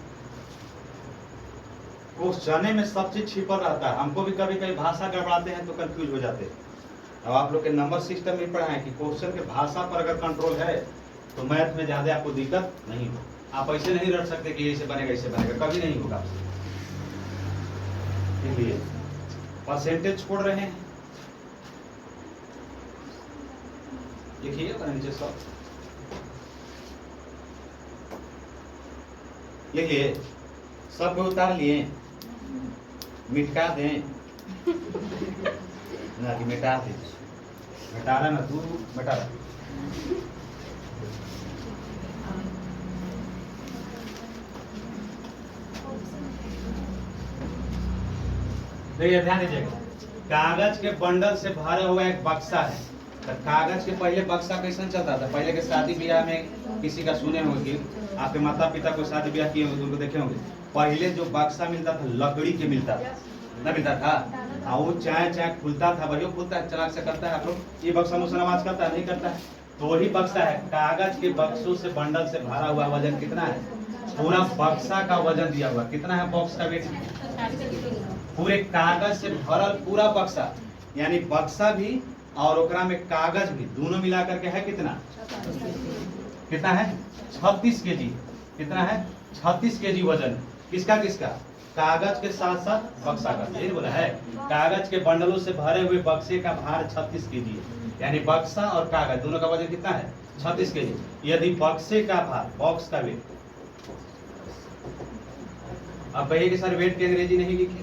क्वेश्चन में सब चीज छिपल रहता है। हमको भी कभी कभी भाषा गड़बड़ाते हैं तो कंफ्यूज हो जाते हैं। अब आप लोग के नंबर सिस्टम में पढ़ा है कि क्वेश्चन के भाषा पर अगर कंट्रोल है तो मैथ में ज्यादा आपको दिक्कत नहीं हो। आप ऐसे नहीं रट सकते कि ऐसे बनेगा ऐसे बनेगा, कभी नहीं होगा। इसलिए परसेंटेज छोड़ रहे हैं, लिखिए नीचे सब लिखिए, सब उतार लिए, मिटा दें ना कि मिटा दे, मिटा रहा ना तू, मिटा रहा। देखिए ध्यान दीजिएगा, कागज के बंडल से भरा हुआ एक बक्सा है। तो कागज के पहले बक्सा कैसे चलता था? पहले के शादी ब्याह में किसी का सुने होंगे, आपके माता पिता को शादी ब्याह किए होंगे, उनको देखे होंगे। पहले जो बक्सा मिलता था लकड़ी के मिलता था, ना मिलता था, वो चाय चाय खुलता था, वही खुलता है, चलाक से करता है। आप लोग ये बक्सा मुझसे आवाज करता है? नहीं करता है। तो वही बक्सा है। कागज के बक्सों से बंडल से भरा हुआ वजन कितना है? पूरा बक्सा का वजन दिया हुआ कितना है? बॉक्स का वेट पूरे कागज से भरल पूरा बक्सा, यानी बक्सा भी और ओकरा में कागज भी दोनों मिला करके है कितना? कितना है? 36 केजी। कितना है? 36 केजी वजन। किसका किसका? कागज के साथ साथ बक्सा का। यही बोला है, कागज के बंडलों से भरे हुए बक्से का भार 36 केजी है। यानी बक्सा और कागज दोनों का वजन कितना है? 36 केजी। यदि बक्से का भार, बॉक्स का वेट, अब कहिए कि सर वेट की अंग्रेजी नहीं लिखे,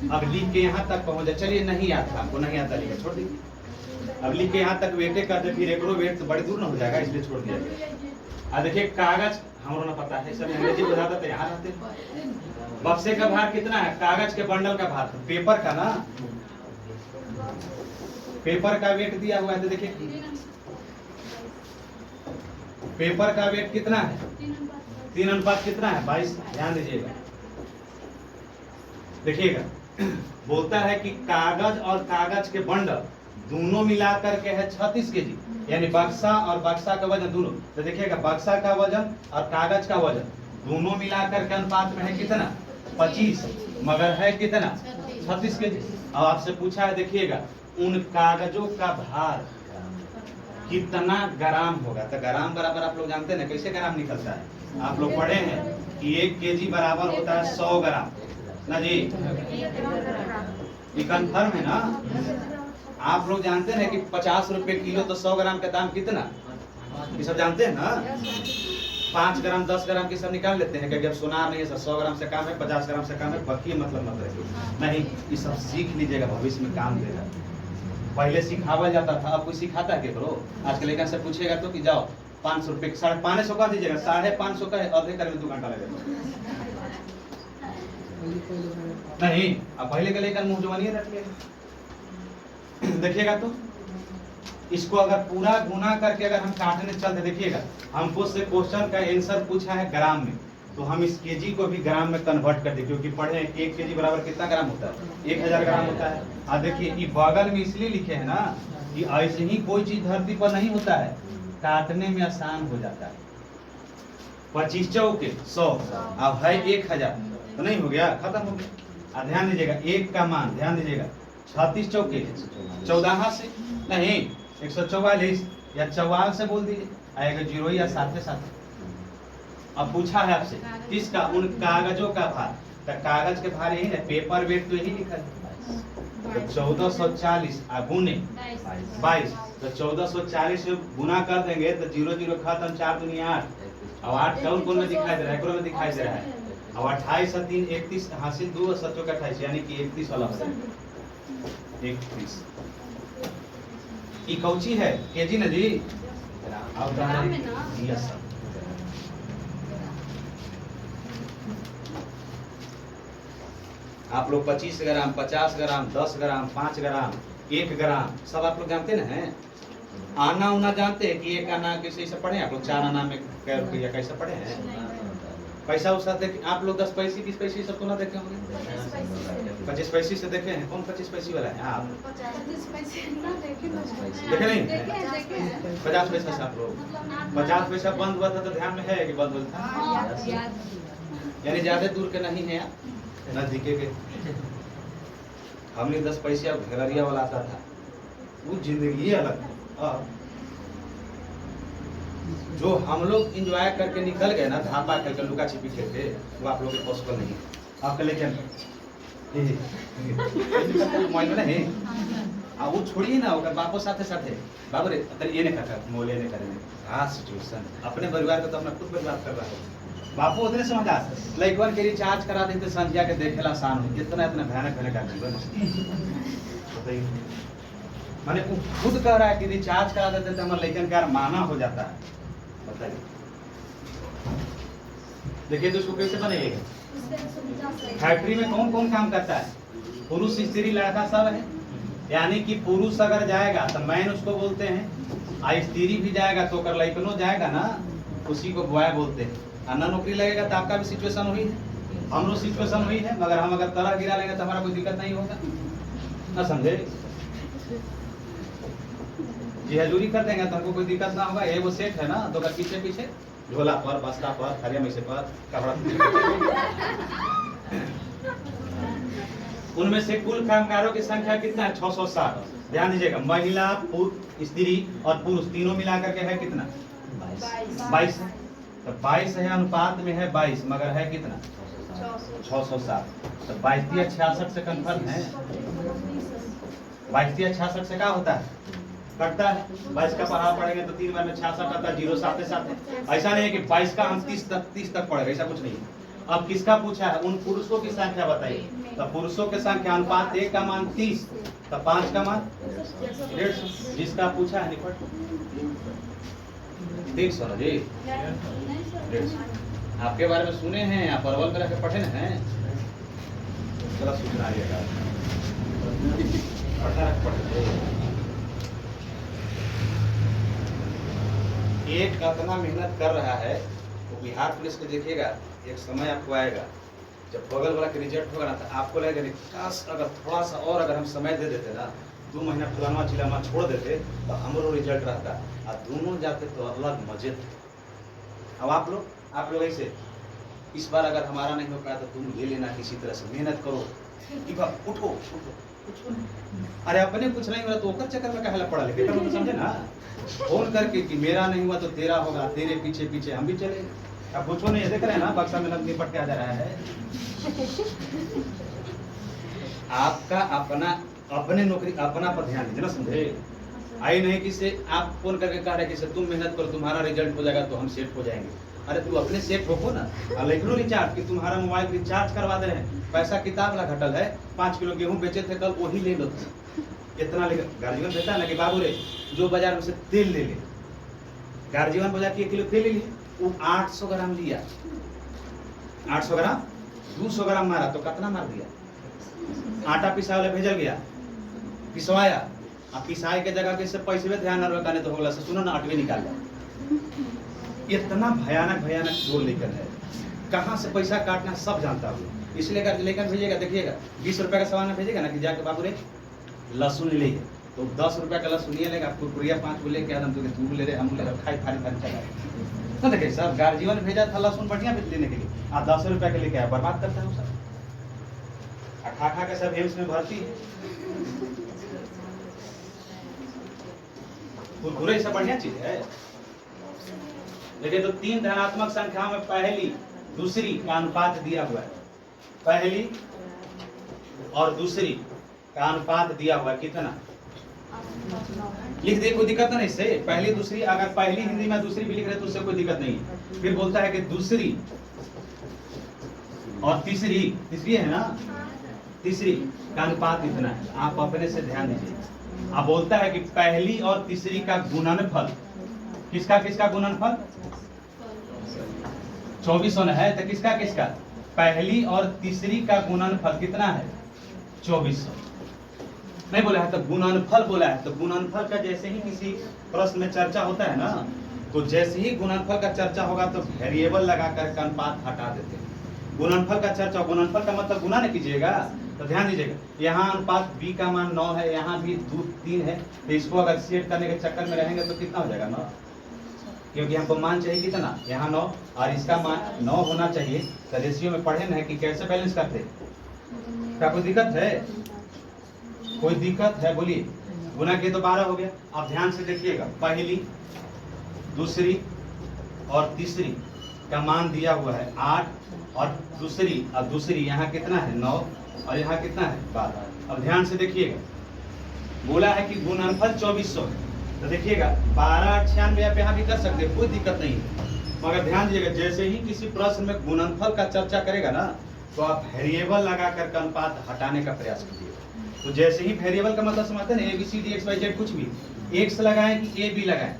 अब लिख के यहाँ तक पहुंच जाए। चलिए नहीं आता, हमको नहीं आता लिखे, छोड़ दीजिए। अब लिख के यहाँ तक वेटे कर दे, फिर एक वेट तो बड़ी दूर ना हो जाएगा, इसलिए छोड़ दिया गया। देखिए कागज हमको ना पता है, सब अंग्रेजी बुझाता तो यहाँ रहते। बक्से का भार कितना है? कागज के बंडल का भार, पेपर का ना, पेपर का वेट दिया हुआ है। तो देखिए पेपर का वेट कितना है? 3 अनुपात कितना है? 22। ध्यान दीजिएगा, देखिएगा बोलता है कि कागज और कागज के बंडल दोनों मिलाकर के है 36 केजी, यानी बक्सा और बक्सा का वजन दोनों। तो देखिएगा बक्सा का वजन और कागज का वजन दोनों मिलाकर के अनुपात में है कितना? 25, मगर है कितना? 36 केजी। अब आपसे पूछा है, देखिएगा उन कागजों का भार कितना ग्राम होगा? तो ग्राम बराबर आप लोग जानते हैं ना, कैसे ग्राम निकलता है? आप लोग पढ़े हैं कि 1 केजी बराबर होता है 100 ग्राम ना जी, ये कंफर्म है ना? आप लोग जानते हैं कि 50 रुपए किलो, तो 100 ग्राम का दाम कितना? ये सब जानते हैं ना? 5 ग्राम 10 ग्राम की सब निकाल लेते हैं कि जब सुनार नहीं है सर, 100 ग्राम से कम है, 50 ग्राम से कम है, बाकी मतलब मत रखिए। नहीं, ये सब सीख लीजिएगा, भविष्य में काम देगा। पहले सिखावा जाता था, अब कोई सिखाता है ब्रो? आज के लेकर से पूछेगा तो कि जाओ 500 रुपए, 550 का दीजिएगा, 550 का है, आधे करने 2 घंटा लगेगा। नहीं, अब पहले के लेकर मुंह जवानी रख लिया। देखिएगा तो इसको अगर पूरा गुना करके अगर हम काटने चलते, देखिएगा हमको से क्वेश्चन का आंसर पूछा है ग्राम में, तो हम इस केजी को भी ग्राम में कन्वर्ट कर दे, क्योंकि पढ़े 1 केजी बराबर कितना ग्राम होता है? 1000 ग्राम होता है। और देखिए ये बगल में इसलिए लिखे है ना कि ऐसे ही कोई चीज धरती पर नहीं होता है, काटने में आसान हो जाता है। 25 चौके 100, अब है 1000, तो नहीं हो गया, खत्म हो गया। ध्यान दीजिएगा 1 का मान, ध्यान दीजिएगा 36 चौके 14 से नहीं 144 या 44 से बोल दीजिए, आएगा 0 या साथ साथ। अब पूछा है आपसे किसका, उन कागजों का भार, तो कागज के भार यही है, पेपर वेट तो यही लिखा है। तो 1440 गुने 22, तो 1440 से गुना कर देंगे तो 0 0 खत्म, 4 दूनी 8, अब 8 कौन में दिखाई दे रहा है, एकरो में दिखाई दे रहा है। अब 28 और 3 31 हासिल 2 और 7 का 28 यानी कि 31 वाला हो जाएगा 31। ये कौची है केजी ना जी, यस सर। आप लोग 25 ग्राम, 50 ग्राम, 10 ग्राम, 5 ग्राम, 1 ग्राम सब आप लोग जानते ना हैं। आना उना जानते हैं कि 1 आना कैसे से पढ़े आप लोग, 4 आना में कै रुपया कैसे पढ़े हैं। पैसा उसा देखे आप लोग 10 पैसे 20 पैसे सब तो ना देखे होंगे, 25 पैसे से देखे हैं। कौन 25 पैसे वाला है आप? 50 पैसे ना देखे नहीं? देखे 50 पैसा से आप लोग 50 पैसा बंद हुआ था तो ध्यान में है कि बंद हुआ था, यानी ज्यादा दूर के नहीं है, नजदीके के। हमने 10 पैसे अब घररिया वाला आता था, वो जिंदगी अलग है। जो हम लोग इंजॉय करके निकल गए ना, धापा करके लुका छिपी खेलते, वो आप लोग के पॉसिबल नहीं है। आप लेके नहीं वो छोड़िए ना, बापो साथे साथे बाबू रे ये नहीं करता मोले नहीं करेंगे। हाँ सिचुएशन अपने परिवार का तो अपना खुद बर्बाद कर रहा है। बापू उतने समझा लइकवन के रिचार्ज करा देते, संध्या के देखेला आसान हो, इतना इतना भयानक भयानक का जीवन बताइए। माने वो खुद कह रहा है कि रिचार्ज करा देते तो हमारे लइकन का माना हो जाता है। बताइए देखिए तो उसको कैसे बनेगा। फैक्ट्री में कौन कौन काम करता है, पुरुष स्त्री लड़का सब है। यानी कि पुरुष अगर जाएगा तो मैन उसको बोलते हैं, आ स्त्री भी जाएगा तो कर लइकनो जाएगा ना, उसी को बॉय बोलते हैं। अन्ना नौकरी लगेगा तो आपका भी सिचुएशन हुई है, हम लोग सिचुएशन हुई है, मगर हम अगर तरह गिरा लेंगे तो हमारा कोई दिक्कत नहीं होगा ना, समझे जी। हजूरी कर देंगे तो हमको कोई दिक्कत ना होगा। ये वो सेट है ना, दो का पीछे पीछे झोला पर, बस्ता पर, खरिया में से पर कपड़ा उनमें से कुल कामगारों की संख्या कितना है? 660। ध्यान दीजिएगा, महिला स्त्री और पुरुष तीनों मिलाकर के है कितना? 22 है। तो 22 है, अनुपात में है 22, मगर है कितना? 660। तो 22 66 से कन्फर्म है। 22 66 से क्या होता है? कटता है। 22 का पढ़ा पढ़ेंगे तो 3 बार में 66 आता है, 0 साथ साथ। ऐसा नहीं है कि 22 का हम 30 तक पढ़ेगा, ऐसा कुछ नहीं है। अब किसका पूछा है? उन पुरुषों की संख्या बताइए। तो पुरुषों की संख्या अनुपात 1 का मान 30, तो 5 का मान 150। जिसका पूछा है निपट 300 ना जी, 150। आपके बारे में सुने हैं, आप परवल में रख के पढ़े हैं, जरा सूचना आइएगा। एक कितना मेहनत कर रहा है तो बिहार पुलिस को देखिएगा, एक समय आपको आएगा जब बगल वाला के रिजल्ट होगा ना, तो आपको लगेगा काश अगर थोड़ा सा और अगर हम समय दे देते ना, 2 महीना फलाना चिलामा छोड़ देते तो हमरो रिजल्ट रहता, और दोनों जाते तो अलग मजे थे। अब आप लोग ऐसे इस बार अगर हमारा नहीं हो पाया तो तुम ले लेना, किसी तरह से मेहनत करो, उठो। अरे अपने कुछ नहीं हुआ तो ओकर चक्कर में कहला पड़ा, लेकिन तो समझे ना, फोन करके कि मेरा नहीं हुआ तो तेरा होगा, तेरे पीछे पीछे हम भी चले। अब पूछो नहीं, देख रहे हैं ना बक्सा में नकली पट के आ जा रहा है। आपका अपने नौकरी अपना पर ध्यान दीजिए ना, समझे। आई नहीं कि से आप फोन करके कह रहे कि तुम मेहनत करो, तुम्हारा रिजल्ट हो जाएगा तो हम सेट हो जाएंगे। अरे तू अपने सेट हो ना, लिखो रिचार्ज कि तुम्हारा मोबाइल रिचार्ज करवा दे रहे हैं, पैसा किताब ला घटल है, 5 किलो गेहूं बेचे थे कल, वही ले लो। इतना गार्जियन देता है ना कि बाबू रे जो बाजार में से तेल ले ले, गार्जियन बाजार की 1 किलो तेल ले लिए, वो 800 ग्राम लिया, 800 ग्राम 200 ग्राम मारा तो कितना मार दिया। आटा पिसा वाले भेजल गया, पिसवाया, अब पिसाई के जगह के पैसे में ध्यान रखा, तो होगा सुनो ना 8वें निकाल जाए। इतना भयानक जोर लेकर है, कहाँ से पैसा काटना सब जानता हूँ। इसलिए अगर लेकर भेजिएगा, देखिएगा 20 रुपए का सामान भेजेगा ना कि जाके बाबू रे लहसुन ले, तो 10 रुपए का लहसुन ये लेगा, कुरकुरिया 5 को लेके आदम तू ले रहे, हम ले खाई थारी चला। तो देखिए सर, गार्जियन भेजा था लहसुन बढ़िया लेने के लिए, आप 10 रुपए के लेके आया, बर्बाद करता है सर। खा खा के सब एम्स में भर्ती है। कुरकुरे सब बढ़िया चीज है। देखिए तो 3 धनात्मक संख्याओं में पहली दूसरी का अनुपात दिया हुआ है। पहली और दूसरी का अनुपात दिया हुआ है कितना? लिख दे, कोई दिक्कत नहीं इससे। पहली दूसरी, अगर पहली हिंदी में दूसरी भी लिख रहे तो उससे कोई दिक्कत नहीं है। फिर बोलता है कि दूसरी और तीसरी, तीसरी है ना, तीसरी का अनुपात इतना है। आप अपने से ध्यान दीजिए। अब बोलता है कि पहली और तीसरी का गुणनफल, किसका किसका गुणनफल? 24 होना है तो किसका किसका? पहली और तीसरी का गुणनफल कितना है? 2400 नहीं बोला है तो गुणनफल बोला है। तो गुणनफल का जैसे ही किसी प्रश्न में चर्चा होता है ना, तो जैसे ही गुणनफल का चर्चा होगा तो वेरिएबल लगाकर अनुपात हटा देते हैं। गुणनफल का चर्चा, गुणनफल का मतलब गुना नहीं कीजिएगा। तो ध्यान दीजिएगा, यहाँ अनुपात b का मान 9 है, यहाँ भी 3 है, तो इसको अगर सेट करने के चक्कर में रहेंगे तो कितना हो जाएगा? 9, क्योंकि हमको मान चाहिए कितना? यहाँ 9 और इसका मान 9 होना चाहिए। तो रेशियो में पढ़े ना कि कैसे बैलेंस करते। क्या कोई दिक्कत है? कोई दिक्कत है? बोलिए। गुना किए तो 12 हो गया। अब ध्यान से देखिएगा, पहली दूसरी और तीसरी का मान दिया हुआ है 8 और दूसरी यहाँ कितना है? 9 और यहाँ कितना है? 12। अब ध्यान से देखिएगा, बोला है कि गुणनफल 2400 है। तो देखिएगा 12 98 आप यहाँ भी कर सकते हैं, कोई दिक्कत नहीं है। मगर ध्यान दीजिएगा, जैसे ही किसी प्रश्न में गुणनफल का चर्चा करेगा ना, तो आप वेरिएबल लगाकर अनुपात हटाने का प्रयास कीजिए। तो जैसे ही वेरिएबल का मतलब समझते हैं ना, ABCD XYZ कुछ भी, x लगाएं कि AB लगाएं?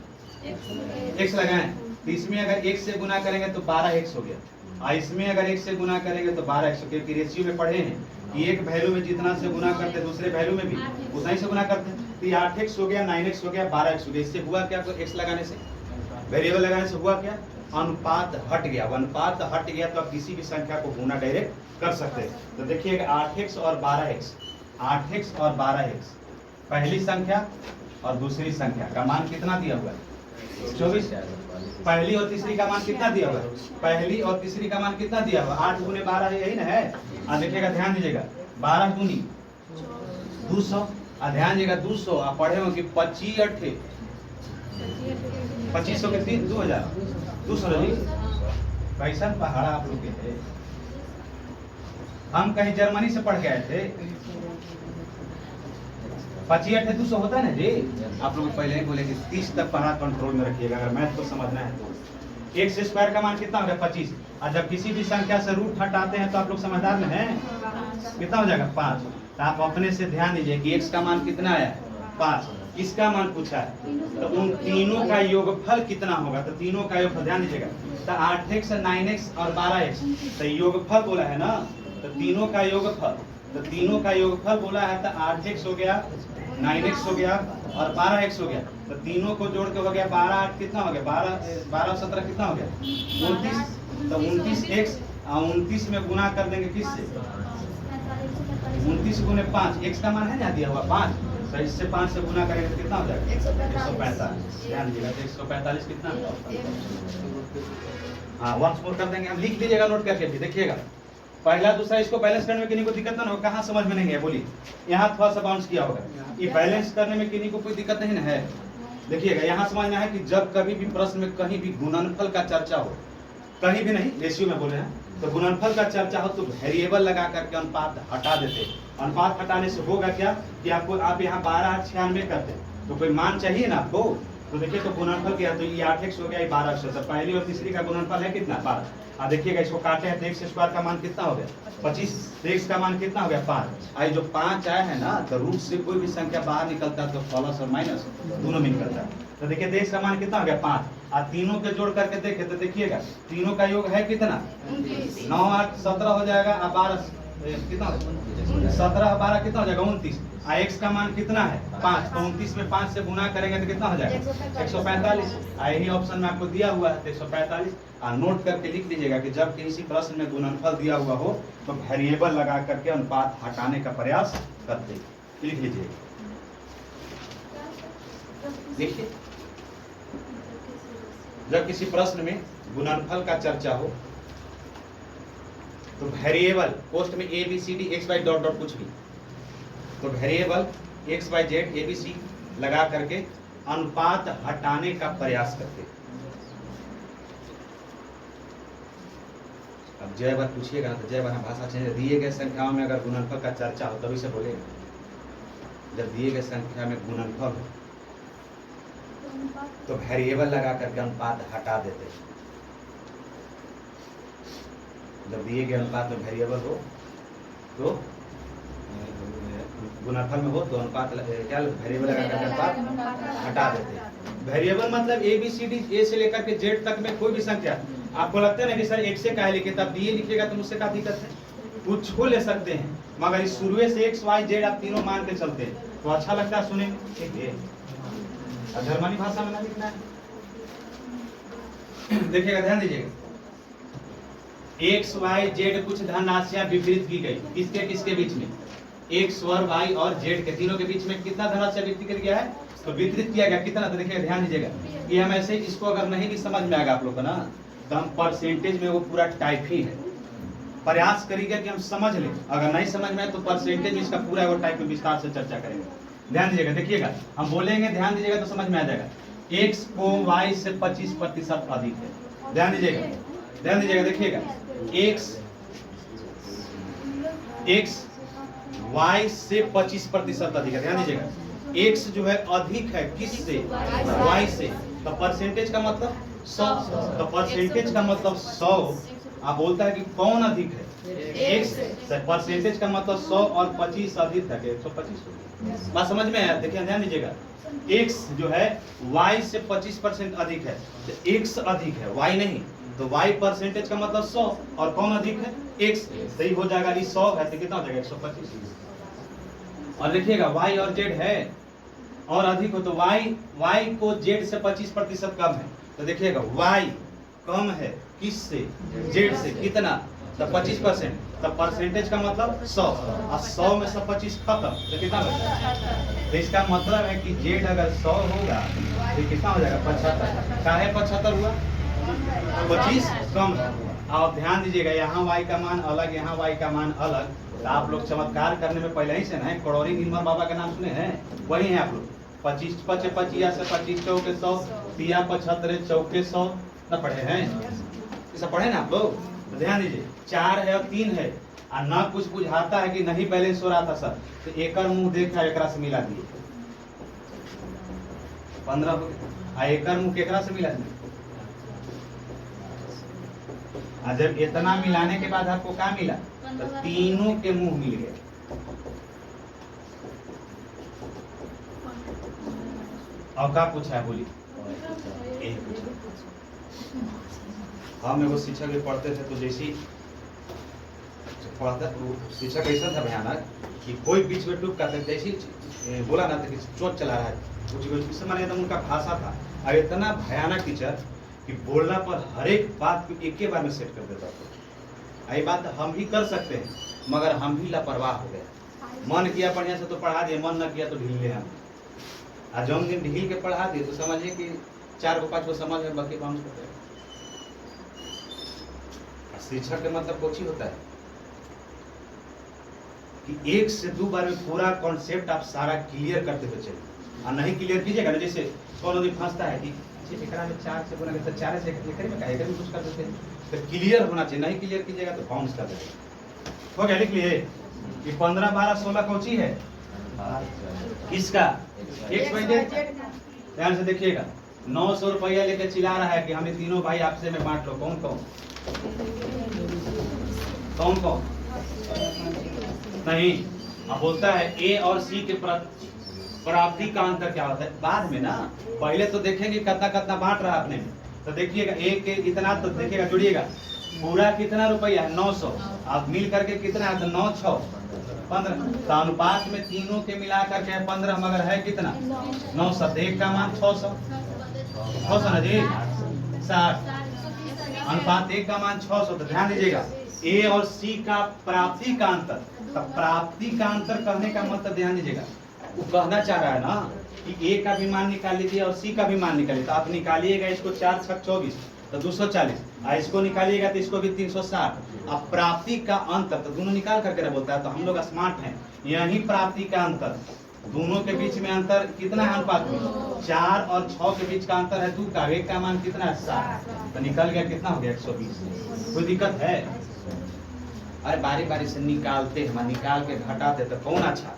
x लगाएं। तो इसमें अगर x से गुना करेंगे तो 12x हो गया, और इसमें अगर x से गुना करेंगे तो 12x, क्योंकि रेशियो में पढ़े हैं कि एक वैल्यू में जितना से गुना करते हैं दूसरे वैल्यू में भी उतना ही से गुना करते हैं। तो ये 8x हो गया, 9x हो गया, 12x हो गया। इससे हुआ क्या? तो x लगाने से, वेरिएबल लगाने से हुआ क्या? अनुपात हट गया। अनुपात हट गया तो आप किसी भी संख्या को गुना डायरेक्ट कर सकते हैं। तो देखिएगा 8x और 12x, 8x और 12x, पहली संख्या और दूसरी संख्या का मान कितना दिया हुआ है? 24। पहली और तीसरी का मान कितना दिया हुआ है? पहली और तीसरी का मान कितना दिया हुआ? 8 गुने 12 है, यही ना है। और देखिएगा, ध्यान दीजिएगा, 12 दूनी 200। और ध्यान दीजिएगा 200 आप पढ़े हो कि 25 8 2500 के 3 2000 200 जी। कैसा पहाड़ा आप लोग के थे। हम कहीं जर्मनी से पढ़ के आए थे। 25 8 200 होता है ना जी। आप लोग पहले ही बोले कि 30 तक पढ़ा कंट्रोल में रखिएगा, अगर मैथ को समझना है तो। x स्क्वायर का मान कितना हो गया? 25। और जब किसी भी संख्या से रूट हटाते हैं तो आप लोग समझदार में हैं, कितना हो जाएगा? 5। तो आप अपने से ध्यान दीजिए कि x का मान कितना आया? 5। इसका मान पूछा है, तो उन तीनों का योगफल कितना होगा? तो तीनों का योगफल ध्यान दीजिएगा, तो 8x 9x और 12x, तो योगफल बोला है ना, तो तीनों का योगफल, तो तीनों का योगफल बोला है, तो 8x हो गया, 9x हो गया और 12x हो गया। तो तीनों को जोड़ के हो गया 12 8 कितना हो गया? 12 17 कितना हो गया? 29। तो 29x 29 में गुना कर देंगे किससे? 29 गुने 5, x का मान है ना दिया हुआ 5, तो इससे 5 से गुना करेंगे तो कितना हो जाएगा? 145। ध्यान दीजिएगा, 145 कितना? हाँ, वंस मोर कर देंगे हम। लिख लीजिएगा नोट करके भी। देखिएगा पहला दूसरा इसको बैलेंस करने में किन्हीं को दिक्कत ना हो, कहाँ समझ में नहीं है? बोलिए। यहाँ थोड़ा सा बाउंस किया होगा, ये बैलेंस करने में किन्हीं को कोई दिक्कत नहीं ना है। देखिएगा यहाँ समझना है कि जब कभी भी प्रश्न में कहीं भी गुणनफल का चर्चा हो, कहीं भी नहीं, रेशियो में बोले हैं, तो गुणनफल का चर्चा हो तो वेरिएबल लगा करके अनुपात हटा देते। अनुपात हटाने से होगा क्या कि आपको, आप यहाँ 12 8 96 करते, तो कोई मान चाहिए ना आपको। तो देखिए तो गुणनफल क्या, तो ये 8x हो गया, ये 12x। तो पहली और तीसरी का गुणनफल है कितना? 12। अब देखिएगा इसको काटे हैं तो x स्क्वायर का मान कितना हो गया? 25। तो x का मान कितना हो गया? 5। आई जो 5 आया है ना, तो रूट से कोई भी संख्या बाहर निकलता है तो प्लस और माइनस दोनों में निकलता है। तो देखिए तो x का मान कितना हो गया? 5। और तीनों के जोड़ करके देखे तो देखिएगा तीनों का योग है कितना? 9 8 17 हो जाएगा। अब 12 कितना? 17 और 12 कितना हो जाएगा? 29। x का मान कितना है? 5। तो 29 में 5 से गुना करेंगे तो कितना हो जाएगा? 145। यही ऑप्शन में आपको दिया हुआ है 145। नोट करके लिख लीजिएगा कि जब किसी प्रश्न में गुणनफल दिया हुआ हो तो वेरिएबल लगा करके अनुपात हटाने का प्रयास करते। लिख लीजिए। देखिए जब किसी प्रश्न में गुणनफल का चर्चा हो तो वेरिएबल पोस्ट में A B C D X Y dot dot कुछ भी, तो variable X Y Z A B C लगा करके अनुपात हटाने का प्रयास करते। अब जय बार पूछिएगा ना तो जय बार भाषा चेंज, दिए गए संख्याओं में अगर गुणनफल का चर्चा हो तभी से बोलेगा। जब दिए गए संख्या में गुणनफल हो तो वेरिएबल लगा करके अनुपात हटा देते हैं। जब दिए गए अनुपात में वेरिएबल हो तो गुणनफल में हो तो अनुपात क्या वेरिएबल लगा करके अनुपात हटा देते हैं। वेरिएबल मतलब ए बी सी डी ए से लेकर के जेड तक में कोई भी संख्या आपको लगता है ना कि सर एक से क्या लिखे तब दिए लिखिएगा तो मुझसे क्या दिक्कत है, कुछ को ले सकते हैं, मगर इस शुरू से एक्स वाई जेड आप तीनों मान के चलते हैं तो अच्छा लगता है सुने। जर्मनी भाषा में ना लिखना है, देखिएगा ध्यान दीजिएगा। एक्स वाई जेड कुछ धनराशियां विपरीत की गई, किसके किसके बीच में, एक्स और वाई और जेड के तीनों के बीच में कितना धनराशियां विपरीत कर गया है, तो वितरित किया गया कितना, तो देखिएगा ध्यान दीजिएगा। ये हम ऐसे इसको अगर नहीं भी समझ में आएगा आप लोग को ना तो हम परसेंटेज में वो पूरा टाइप ही है, प्रयास करिएगा कि हम समझ लें, अगर नहीं समझ में आए तो परसेंटेज में इसका पूरा वो टाइप में विस्तार से चर्चा करेंगे। ध्यान दीजिएगा, देखिएगा हम बोलेंगे ध्यान दीजिएगा तो समझ में आ जाएगा। एक्स को वाई से 25% अधिक है, ध्यान दीजिएगा देखिएगा। एक्स वाई से 25% अधिक है, ध्यान दीजिएगा। एक्स जो है अधिक है किससे, वाई से, तो परसेंटेज का मतलब 100, तो परसेंटेज का मतलब 100। आप बोलता है कि कौन अधिक है, एक्स, परसेंटेज का मतलब 100 और 25 अधिक है 125। बात समझ में आया, देखिए ध्यान दीजिएगा। एक्स जो है वाई से 25% अधिक है, तो एक्स अधिक है वाई नहीं, तो वाई परसेंटेज का मतलब 100 और कौन अधिक है, एक्स, सही हो जाएगा। 100 है तो कितना हो जाएगा 125। और देखिएगा वाई और जेड है और अधिक हो तो वाई को जेड से 25% कम है, तो देखिएगा वाई कम है किससे, जेड से, कितना, तो 25%, तो परसेंटेज का मतलब 100 और 100 में से 25 खत्म तो कितना बचा, तो इसका मतलब है कि जेड अगर 100 होगा तो कितना हो जाएगा 75। काहे 75 हुआ, 25 कम है। आप ध्यान दीजिएगा, यहाँ वाई का मान अलग, यहाँ वाई का मान अलग, तो आप लोग चमत्कार करने में पहले ही से ना कड़ौरी गिनमर बाबा का नाम सुने हैं, वही है आप लोग। 25 5 25 से 25 चौके 100, 3 75 चौके 100 न पढ़े हैं, ये सब पढ़े ना आप लोग। तो ध्यान दीजिए 4 है और 3 है और ना कुछ बुझाता है कि नहीं बैलेंस हो रहा था सर, तो एकर मुंह देखा एकरा से मिला दिए 15 हो गया, एकर मुंह केकरा से मिला दिए। जब इतना मिलाने के बाद आपको क्या मिला, तो तीनों के मुंह मिल गए। और क्या पूछा है बोली, हम एगो शिक्षक भी पढ़ते थे तो जैसी पढ़ता तो शिक्षक ऐसा था भयानक कि कोई बीच में टूक करते जैसी बोला ना था कि चोट चला रहा है, उस समय एकदम उनका भाषा था। और इतना भयानक टीचर कि बोलना पर हर एक बात को एक ही बार में सेट कर देता था। ये बात हम भी कर सकते हैं मगर हम भी लापरवाह हो गए, मन किया बढ़िया से तो पढ़ा दिए, मन न किया तो ढील ले हम। आज हम दिन ढील के पढ़ा दिए तो समझिए कि 4 को 5 को समझ में बाकी 5 को। शिक्षक का मतलब कुछ ही होता है कि 1 से 2 बार में पूरा कॉन्सेप्ट आप सारा क्लियर करते हुए चलिए, और नहीं क्लियर कीजिएगा ना, जैसे कौन भी फंसता है कि एकरा में 4 से बोला गया तो 4 से एकरे में कहेगा भी कुछ कर देते हैं, तो क्लियर होना चाहिए, नहीं क्लियर कीजिएगा तो बाउंस कर देगा। हो गया, लिख लिए कि 15 12 16 कौची है किसका, एक्स वाई जेड। ध्यान से देखिएगा, 900 रुपया लेके चिल्ला रहा है कि हमें तीनों भाई आपसे में बांट लो। कौन कौन कौन कौन नहीं, अब बोलता है ए और सी के प्राप्ति का अंतर क्या होता है बाद में ना, पहले तो देखेंगे कितना कितना बांट रहा अपने में। तो देखिएगा ए के इतना, तो देखिएगा जुड़िएगा पूरा कितना रुपया है 900, अब मिल करके कितना है तो 9 6 15, तो अनुपात में तीनों के मिला करके है 15, मगर है कितना 900, एक का मान 600 ना जी 60, अनुपात 1 का मान 600। तो ध्यान दीजिएगा ए और सी का प्राप्ति का अंतर, तो प्राप्ति का अंतर कहने का मतलब ध्यान दीजिएगा वो कहना चाह रहा है ना कि ए का भी मान निकाल लीजिए और सी का भी मान निकालिए, तो आप निकालिएगा इसको 4 6 24, तो 240, और इसको निकालिएगा तो इसको भी 360। अब प्राप्ति का अंतर तो दोनों निकाल करके ना बोलता है, तो हम लोग स्मार्ट हैं। यही प्राप्ति का अंतर, दोनों के बीच में अंतर कितना है अनुपात में? 4 और 6 के बीच का अंतर है 2 का, एक का मान कितना है? 7, तो निकल गया कितना हो गया? 120। कोई दिक्कत है? अरे बारी बारी से निकालते हम, निकाल के घटाते तो कौन अच्छा?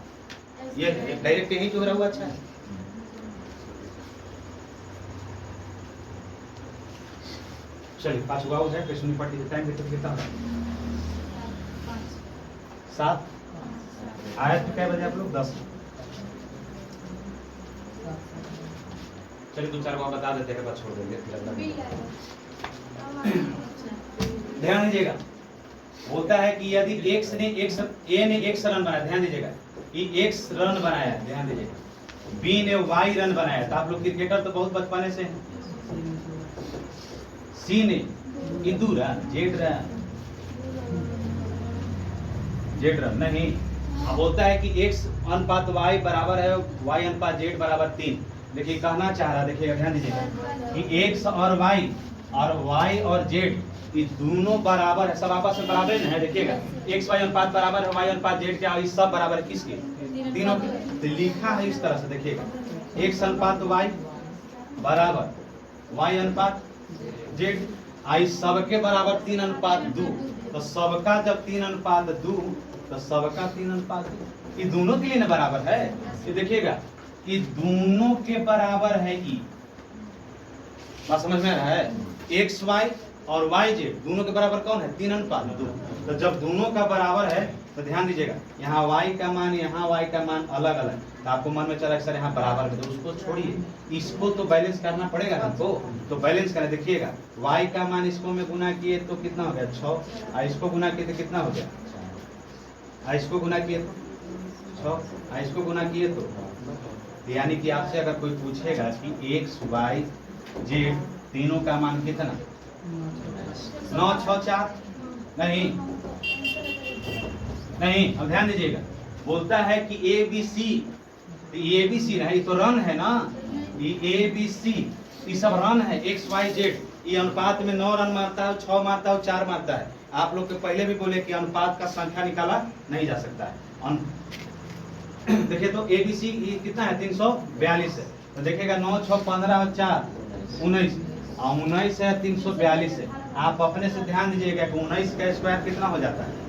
ये डायरेक्ट यही जो रहा अच्छा है। चलिए 5 हुआ है, क्वेश्चन पट्टी टाइम कितना होगा? 7 आया तो क्या बजे आप लोग? 10। चलिए 2-4 बार बता देते हैं, बाद छोड़ देंगे। ध्यान दीजिएगा, बोलता है कि यदि ए ने x रन बनाया, ध्यान दीजिएगा, ये x रन बनाया, ध्यान दीजिएगा, बी ने y रन बनाया, तो आप लोग क्रिकेटर तो बहुत बचपने से हैं। सी ने इंदू रन, जेड रन नहीं। अब बोलता है कि x अनुपात y बराबर है y अनुपात z बराबर 3। देखिए कहना चाह रहा है, देखिएगा ध्यान दीजिएगा कि x और y और z ये दोनों बराबर है, सब आपस में बराबर है। देखिएगा x y अनुपात बराबर है y अनुपात z क्या, ये सब बराबर है किसके? तीनों के। तो लिखा है इस तरह से, देखिएगा x अनुपात y बराबर y अनुपात z, आई सबके बराबर 3 अनुपात 2। तो सबका जब 3 अनुपात 2 तो सबका 3 अनुपात 2, ये दोनों के लिए ना बराबर है। ये देखिएगा ये दोनों के बराबर है, ये बात समझ में आ रहा है? एक्स वाई और वाई जेड दोनों के बराबर कौन है? 3 अनुपात 2। तो जब दोनों का बराबर है तो ध्यान दीजिएगा, यहाँ y का मान यहाँ y का मान अलग अलग, तो आपको मन में चला सर यहाँ बराबर है, तो उसको छोड़िए, इसको तो बैलेंस करना पड़ेगा हमको। तो बैलेंस करें, देखिएगा y का मान इसको में गुना किए तो कितना हो गया? 6, और इसको गुना किए तो कितना हो गया? इसको गुना किए तो 6, इसको गुना किए तो, यानी कि आपसे अगर कोई पूछेगा कि x y z तीनों का मान कितना? 9 6 4 नहीं। अब ध्यान दीजिएगा, बोलता है कि ए बी सी, ये बी सी है, ये तो रन है ना, ये ए बी सी ये सब रन है, एक्स वाई जेड, ये अनुपात में 9 रन मारता है, 6 मारता है, 4 मारता है। आप लोग के पहले भी बोले कि अनुपात का संख्या निकाला नहीं जा सकता है। देखिए तो ए बी सी कितना है? 342 है। तो देखिएगा 9 6 15 और 4 19, और 19 है 342 है। आप अपने से ध्यान दीजिएगा कि 19 का स्क्वायर कितना हो जाता है?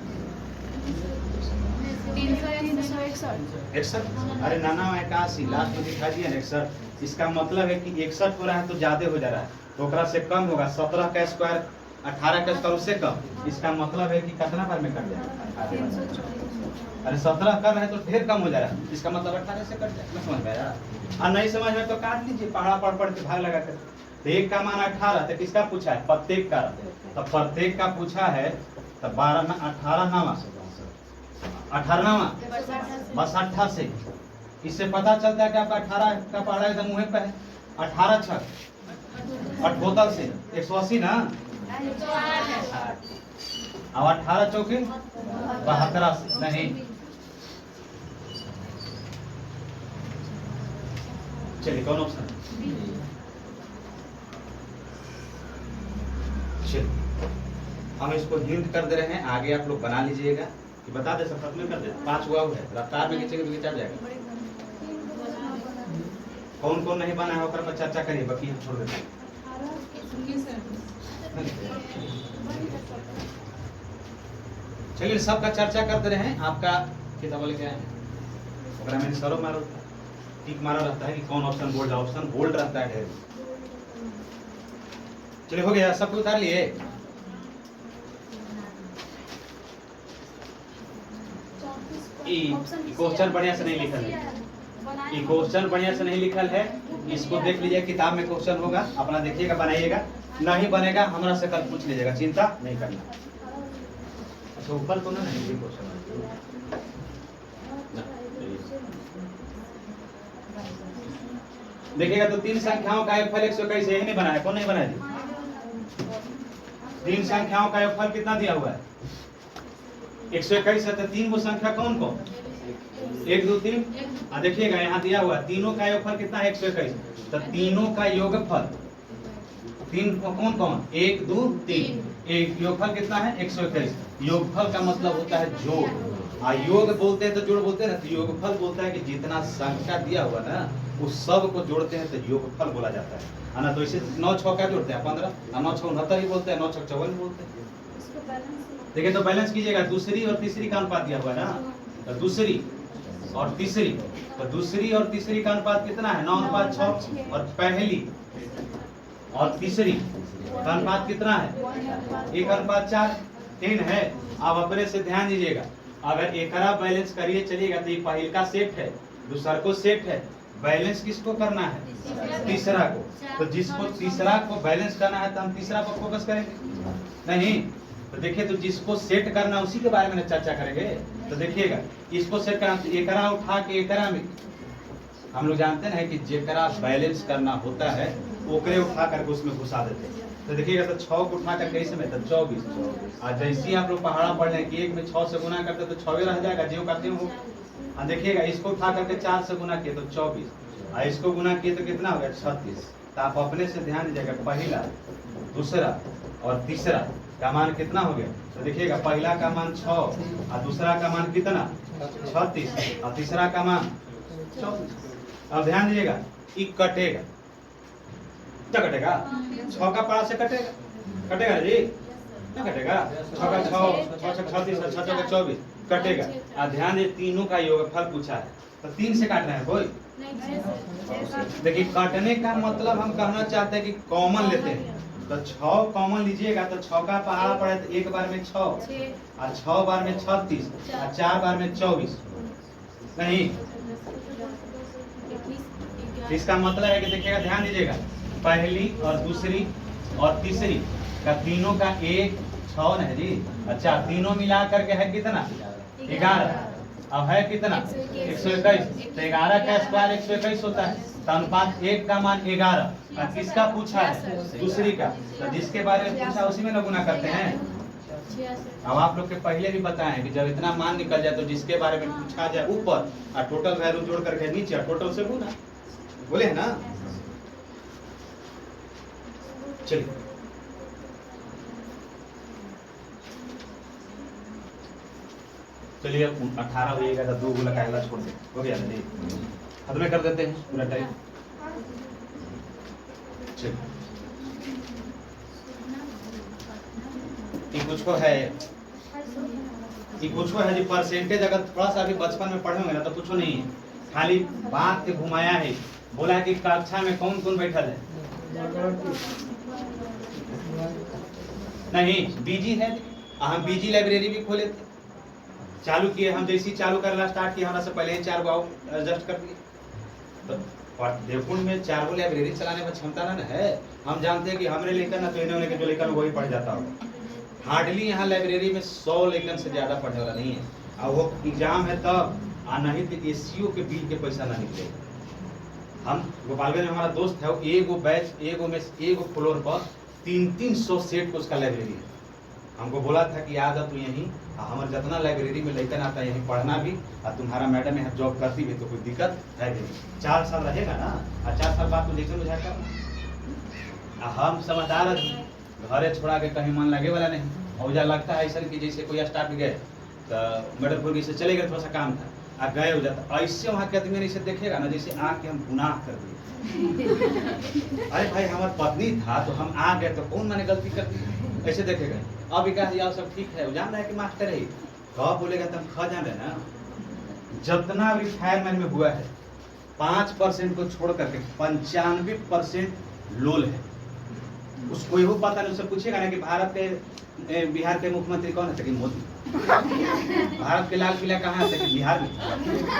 61। अरे नाना 81 लास्ट में दिखा दिया 61। इसका मतलब है कि 61 हो रहा है तो ज्यादा हो जा रहा है, तो ओकरा से कम होगा। 17 का स्क्वायर 18 का स्क्वायर उससे कम, इसका मतलब है कि कितना बार में कट जाएगा? अरे 17 कर रहे हैं तो ढेर कम हो जा रहा है, इसका मतलब 18 से कट जाएगा। समझ में आया? और नहीं समझ में तो काट लीजिए, पढ़ा पढ़ के भाग लगा कर। तो एक का मान 18, तो किसका पूछा है? प्रत्येक का। तो प्रत्येक का पूछा है तो 12 18 नामा 18 बस 18 से, इससे पता चलता है कि आपका 18 का पढ़ा एकदम मुँह पे है। 18 छक 78 से 180 ना, अब 18 चौके 72 से नहीं। चलिए कौन ऑप्शन? चलिए हम इसको हिंट कर दे रहे हैं, आगे आप लोग बना लीजिएगा कि बता दे, सब खत्म कर दे। 5 हुआ है, रफ्तार में खींचेंगे तो खींचा जाएगा। कौन कौन नहीं बना है ऊपर पर चर्चा करिए, बाकी हम छोड़ देते हैं। चलिए सबका चर्चा करते रहे हैं। आपका किताब लेके आए हैं, मैंने सरो मारो टिक मारा रहता है कि कौन ऑप्शन बोल्ड है, ऑप्शन बोल्ड रहता है ढेर। चलिए हो गया, सब उतार लिए। क्वेश्चन बढ़िया से नहीं लिखल है, ये क्वेश्चन बढ़िया से नहीं लिखल है। इसको देख लीजिए, किताब में क्वेश्चन होगा, अपना देखिएगा, बनाइएगा। नहीं बनेगा हमरा से कल पूछ लीजिएगा, चिंता नहीं करना। अच्छा ऊपर तो नहीं क्वेश्चन देखिएगा। तो 3 संख्याओं का योगफल 121 यही नहीं बनाया, कौन नहीं बनाया जी? 3 संख्याओं का योगफल कितना दिया हुआ है? 121 है। तो 3 वो संख्या कौन कौन? 1 2 3। देखिएगा यहाँ दिया हुआ तीनों का योगफल कितना है? 121। तो तीनों का योगफल तीन कौन कौन, 1 2 3, एक योगफल कितना है 121। योगफल का मतलब होता है जोड़, योग बोलते हैं तो जोड़ बोलते हैं ना, तो योगफल बोलता है कि जितना संख्या दिया हुआ ना उस सब को जोड़ते हैं तो योगफल बोला जाता है ना। तो इसे 9 6 क्या जोड़ते हैं 15, और 9 6 69 ही बोलते हैं, 9 6 54 बोलते हैं। देखिए तो बैलेंस कीजिएगा, दूसरी और तीसरी का अनुपात दिया हुआ है ना, तो दूसरी और तीसरी, तो दूसरी और तीसरी का अनुपात कितना है 9:6, और पहली और तीसरी का अनुपात कितना है 1:4, 3 है। आप अपने से ध्यान दीजिएगा, अगर एकरा बैलेंस करिए चलिएगा तो ये पहले का सेट है, दूसरा को सेट है, बैलेंस किसको करना है तीसरा को, तो जिसको तीसरा को बैलेंस करना है तो हम तीसरा पर फोकस करेंगे नहीं। तो देखिए तो जिसको सेट करना उसी के बारे में चर्चा करेंगे। तो देखिएगा इसको सेट करना, तो एकरा उठा के एकरा में, हम लोग जानते हैं कि जेकरा बैलेंस करना होता है ओकरे उठा करके उसमें घुसा देते हैं। तो देखिएगा तो 6 को उठा कर कैसे में तो 24, और जैसे ही आप लोग पहाड़ा पढ़ लें कि 1 में 6 से गुना करते तो 6 रह जाएगा, जो करते हो। और देखिएगा इसको उठा करके 4 से गुना किए तो 24, और इसको गुना किए तो कितना हो गया 36। तो आप अपने से ध्यान दीजिएगा, पहला दूसरा और तीसरा का मान कितना हो गया। तो देखिएगा पहला का मान 6, और दूसरा का मान कितना 36, और तीसरा का मान 24। अब ध्यान दीजिएगा ये कटेगा, क्या कटेगा 6 का पारा से कटेगा जी, ना कटेगा 6 का 6 6 6 36 और 6 का 24 कटेगा। और ध्यान दे तीनों का योगफल पूछा है, तो 3 से काटना है कोई। देखिए काटने का मतलब हम कहना चाहते हैं कि कॉमन लेते हैं, तो 6 कॉमन लीजिएगा तो 6 का पहाड़ा पड़े तो एक बार में 6, और 6 बार में 36, और 4 बार में 24 नहीं। इसका मतलब है कि देखिएगा ध्यान दीजिएगा, पहली और दूसरी और तीसरी का तीनों का 1 6 है जी। अच्छा तीनों मिला करके है कितना 11, अब है कितना 121, तो 11 का स्क्वायर 121 होता है। तो अनुपात 1 का मान 11, और किसका पूछा है दूसरी का, तो जिसके बारे में पूछा उसी में ना गुना करते हैं। अब आप लोग के पहले भी बताएं कि जब इतना मान निकल जाए तो जिसके बारे में पूछा जाए ऊपर और टोटल वैल्यू जोड़ करके नीचे और टोटल से गुना, बोले है ना। चलिए चलिए 18 होइएगा तो 2 गुना कागला छोड़ दे, हो गया ना जी, खत्म में कर देते हैं पूरा टाइम। चलिए कुछ को है जी परसेंटेज, अगर थोड़ा सा भी बचपन में पढ़े होंगे ना तो कुछ नहीं है, खाली बात के घुमाया है। बोला है कि कक्षा में कौन कौन बैठा है, नहीं बीजी है, हम बीजी लाइब्रेरी भी खोले थे, चालू किए हम, जैसे ही चालू करना स्टार्ट किया हमारा से पहले ही 4 गो एडजस्ट कर दिए। तो देवकुंड में 4 गो लाइब्रेरी चलाने में क्षमता ना है। हम जानते हैं कि हमरे लेकर ना तो इन्हें उन्हें जो लेकर वही पढ़ जाता होगा। हार्डली यहाँ लाइब्रेरी में 100 लेकर से ज्यादा पढ़ने वाला नहीं है, और वो एग्जाम है तब, और नहीं तो एसीओ के बिल के पैसा ना निकलेगा। हम गोपालगंज में हमारा दोस्त है, वो एगो बैच एगो फ्लोर पर 300 सेट को उसका लाइब्रेरी है। हमको बोला था कि याद है तू यहीं हमारे जितना लाइब्रेरी में लेकर आता है यहीं पढ़ना भी, और तुम्हारा मैडम यहाँ जॉब करती भी तो कोई दिक्कत है भी नहीं। 4 साल रहेगा ना, और 4 साल बाद तो जैसे मुझे करना। हम समझदार घरे छोड़ा के कहीं मन लगे वाला नहीं, और मुझे लगता है ऐसा कि जैसे कोई स्टाफ गए तो मैडमपुर से चले गए, थोड़ा सा काम था आ गए हो जाता, ऐसे वहाँ के आदमी इसे देखेगा ना जैसे आके हम गुनाह कर दिए। अरे भाई हमारा पत्नी था तो हम आ गए तो कौन मैंने गलती कर दी, ऐसे देखेगा। अब विकास यार सब ठीक है, वो जान रहा है कि मास्टर है, कब बोलेगा तब खा जान रहे ना। जितना रिटायरमेंट में हुआ है 5% को छोड़ करके 95% लोल है। उसको ये पता नहीं, उससे पूछेगा ना कि भारत के बिहार के मुख्यमंत्री कौन है, कि मोदी। भारत के लाल किला कहाँ है, कि बिहार में।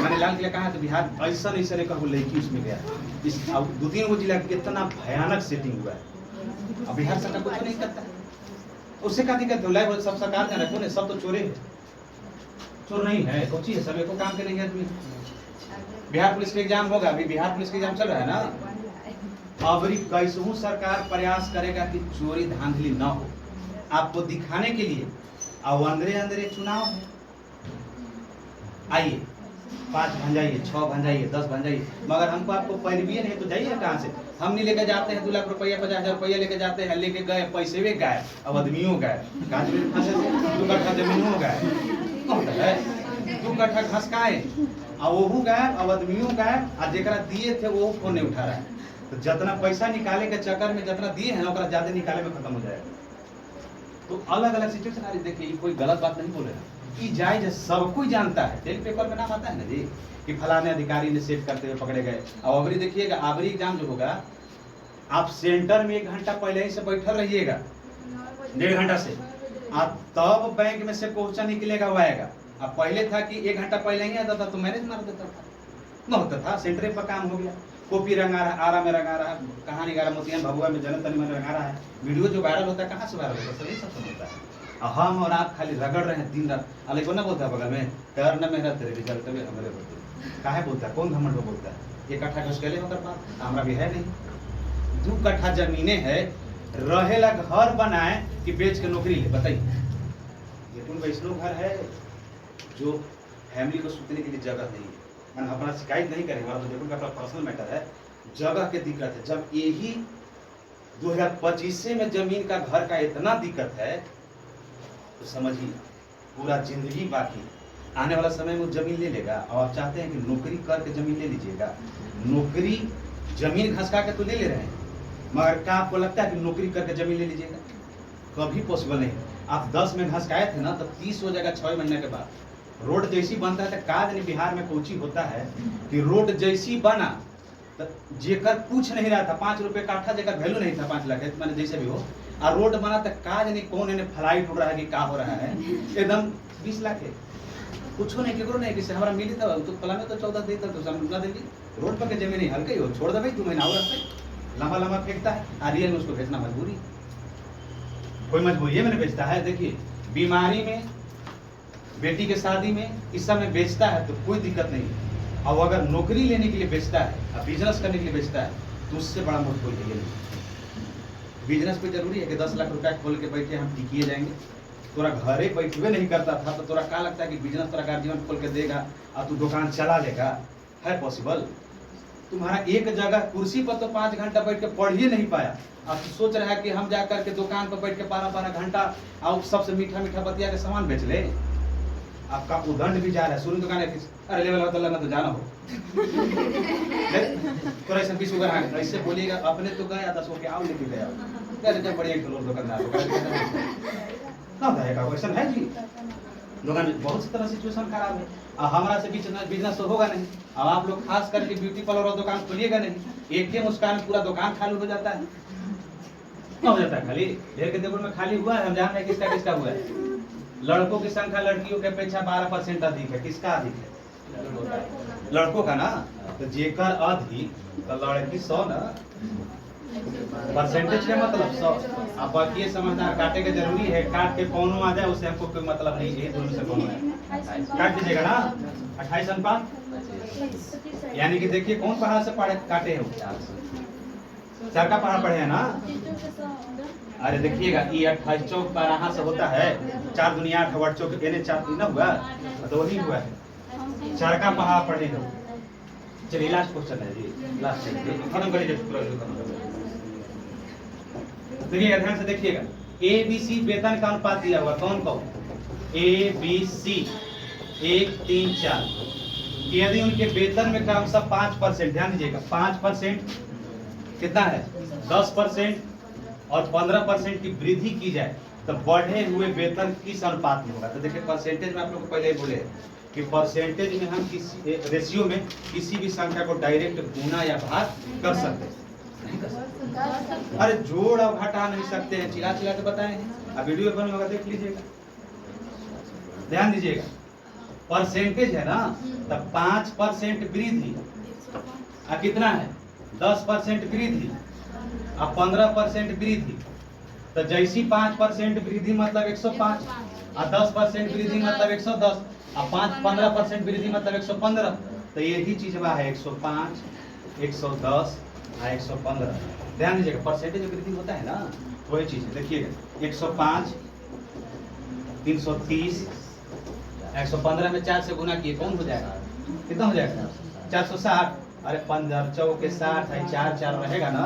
मैंने लाल किला कहाँ है, तो बिहार। ऐसा नहीं कहूँ लड़की उसमें गया। इस 2-3 गो जिला कितना भयानक सेटिंग हुआ है। अब बिहार सरकार कुछ नहीं करता है, उससे क्या दिक्कत है। सब सरकार का रखो, सब तो चोरे है, चोर नहीं है, कोची है, सब एको काम के नहीं है आदमी। बिहार पुलिस का एग्जाम होगा, अभी बिहार पुलिस का एग्जाम चल रहा है ना। अब कैसहू सरकार प्रयास करेगा कि चोरी धांधली न हो, आपको दिखाने के लिए। अब अंदरे अंदरे चुनाव है, आइए 5 भंजाइए, 6 भंजाइए, 10 भंजाइए, मगर हमको आपको पैरवी नहीं तो जाइए कहाँ से। हम नहीं लेके जाते हैं 2 लाख रुपया 50,000 रुपया लेके जाते हैं, लेके गए पैसे भी गाय, अब आदमियों गाय, 2 कट्ठा जमीनों गाय, 2 कट्ठा घास खाए और वहू गाय, अब आदमियों गाय, और जेकरा दिए थे वो फोन नहीं उठा रहा है। तो जितना पैसा निकाले के चक्कर में जितना दिए हैं ना ज्यादा निकाले में खत्म हो जाएगा। तो अलग अलग सिचुएशन आ रही, देखिए कोई गलत बात नहीं बोल रहे हैं, कि जायज है, सब कोई जानता है, टेली पेपर में नाम आता है ना जी कि फलाने अधिकारी ने सेट करते हुए पकड़े गए। और अबरी देखिएगा, अबरी एग्जाम जो होगा आप सेंटर में 1 घंटा पहले ही से बैठल रहिएगा, 1.5 घंटा से, आप तब बैंक में से क्वेश्चन निकलेगा वो आएगा। अब पहले था कि 1 घंटा पहले ही आता था तो मैनेज मार देता था, न होता था, सेंटर पर काम हो गया, कॉपी रंगा रहा, आरा में रंगा रहा, कहानी गा रहा, मोतियान भगुआ में जनत तनी में रंगा रहा है, वीडियो जो वायरल होता है कहाँ से वायरल होता है, सभी सब होता है। हम और आप खाली रगड़ रहे हैं दिन रात। अले को ना बोलता है बगल में कर न मेहनत तेरे रिजल्ट में हमारे बोलते काहे बोलता है, कौन घमंड बोलता है, 1 कट्ठा घुस गए होकर पास हमरा भी है नहीं, 2 कट्ठा जमीने है, रहेला घर बनाए कि बेच के नौकरी ले, बताइए। ये तुम वैष्णो घर है जो फैमिली को सुतने के लिए जगह नहीं है, मैंने अपना शिकायत नहीं करेंगे, हमारा तो देखो अपना पर्सनल मैटर है, जगह की दिक्कत है। जब यही 2025 में जमीन का घर का इतना दिक्कत है तो समझिए पूरा जिंदगी बाकी, आने वाला समय में जमीन ले लेगा। और आप चाहते हैं कि नौकरी करके जमीन ले लीजिएगा, नौकरी जमीन घसका के तो ले ले रहे हैं, मगर क्या आपको लगता है कि नौकरी करके जमीन ले लीजिएगा? कभी पॉसिबल नहीं। आप 10 में घसकाए थे ना तो 30 हो जाएगा 6 महीने के बाद। रोड जैसी बनता है तो काज नहीं, बिहार में कोची होता है कि रोड जैसी बना तो जेकर पूछ नहीं रहा था, 5 रुपए काठा जेकर वैल्यू नहीं था, 5 लाख मैंने जैसे भी हो, और रोड बना तो काज नहीं, कौन इन्हें फ्लाइट उड़ रहा है कि क्या हो रहा है, एकदम 20 लाख है, कुछ नहीं केकरो नहीं किसी हमारा मिली था तो फलाने तो 14 देता तो समझा देंगे। रोड पर के जमीन नहीं हल्के हो, छोड़ दे भाई 2 महीना और रखते, लंबा लंबा फेंकता है, और रियल में उसको बेचना मजबूरी, कोई मजबूरी में बेचता है। देखिए बीमारी में, बेटी के शादी में, इस सब में बेचता है तो कोई दिक्कत नहीं। और अगर नौकरी लेने के लिए बेचता है, बिजनेस करने के लिए बेचता है, तो उससे बड़ा मोट कोई है नहीं। बिजनेस पे जरूरी है कि 10 लाख रुपया खोल के बैठे हम टिकिए जाएंगे, तोरा घरे बैठवे नहीं करता था तो तोरा क्या लगता है कि बिजनेस तोरा गार्जियन खोल के देगा और तू दुकान चला लेगा? है पॉसिबल? तुम्हारा एक जगह कुर्सी पर तो 5 घंटा बैठ के पढ़ ही नहीं पाया, अब तू सोच रहा है कि हम जाकर के दुकान पर बैठ के 12-12 घंटा और सबसे मीठा मीठा बतिया के सामान बेच ले। आपका उदंड भी जा रहा है, शुरू दुकान है, अरे लेवल होता ना तो जाना हो तो ऐसा भी शुगर है, ऐसे बोलिएगा अपने तो गया 10 हो के आओ लेके गया, जब बढ़िया किलो दुकानदार क्वेश्चन है जी। दुकान बहुत सी तरह सिचुएशन खराब है, और हमारा से बिजनेस तो होगा नहीं। अब आप लोग खास करके ब्यूटी पार्लर और दुकान खोलिएगा नहीं, एक के मुस्कान पूरा दुकान खाली हो जाता है, हो जाता है खाली। ढेर के देवल में खाली हुआ है, हम जान रहे हैं किसका किसका हुआ है। लड़कों की संख्या लड़कियों के अपेक्षा 12% अधिक है, किसका अधिक है? लड़कों का ना, तो जेकर अधिक तो लड़की 100 ना, परसेंटेज का मतलब 100। अब बाकी ये समझना, काटे के जरूरी है, काट के कौन आ जाए उससे हमको कोई मतलब नहीं है, दोनों से कौन है काट दीजिएगा ना। 28 अनुपात, यानी कि देखिए कौन पहाड़ से पढ़े काटे हैं, चार का पहाड़ पढ़े है ना। अरे देखिएगा ये 28 चौक बारह से होता है, 4 दुनिया 8 वर्ड चौक यानी 4 ना हुआ तो वही हुआ है, 4 का पहाड़ पढ़े हो। चलिए लास्ट क्वेश्चन है जी, लास्ट खत्म करिए। देखिएगा ध्यान से देखिएगा, ABC वेतन का अनुपात दिया हुआ, कौन कौन? ABC 1 3 4। यदि उनके वेतन में कम से 5%, ध्यान दीजिएगा 5% कितना है 10% और 15% की वृद्धि की जाए तो बढ़े हुए वेतन किस अनुपात में होगा? तो देखिए परसेंटेज में आप लोग को पहले ही बोले कि परसेंटेज में हम किसी रेशियो में किसी भी संख्या को डायरेक्ट गुना या भाग कर सकते हैं, नहीं कर सकते। अरे जोड़ और घटा नहीं सकते हैं, चिल्ला चिल्ला के बताए हैं, अब वीडियो बन होगा देख लीजिएगा, ध्यान दीजिएगा। परसेंटेज है ना, तब 5% वृद्धि और कितना है 10% वृद्धि और 15% वृद्धि, तो जैसी 5% वृद्धि मतलब 105 और 10% वृद्धि मतलब 110 और 15% वृद्धि मतलब 115, तो यही चीज है 105 110 और 115। ध्यान दीजिएगा परसेंटेज वृद्धि होता है ना, वही चीज है। देखिएगा 105 330 115 में 4 से गुना किए कौन हो जाएगा कितना हो जाएगा 460। अरे 15 चौके 60 है, 4 4 रहेगा ना।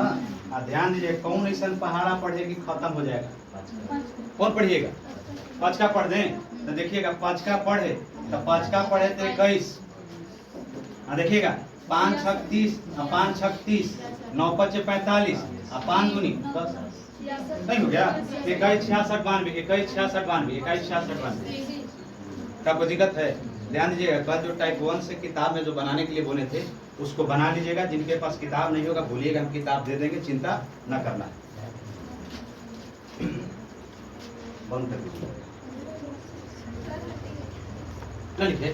ध्यान दीजिए, कौन ऐसा पहाड़ा पढ़े कि खत्म हो जाएगा? कौन पढ़िएगा? 5 का पढ़ दें तो देखिएगा, 5 का पढ़े तो 5 का पढ़े तो 21। देखिएगा 5 छक 30, 5 छक 30, 9 5 45, 5 दूनी 10। नहीं हो गया? 21 66 92, 21 66 92, 21 66 92। क्या कोई दिक्कत है? ध्यान दीजिएगा, कल जो टाइप 1 से किताब में जो बनाने के लिए बोले थे उसको बना लीजिएगा। जिनके पास किताब नहीं होगा भूलिएगा, हम किताब दे देंगे, चिंता न करना। बंद कर दीजिए। लिखे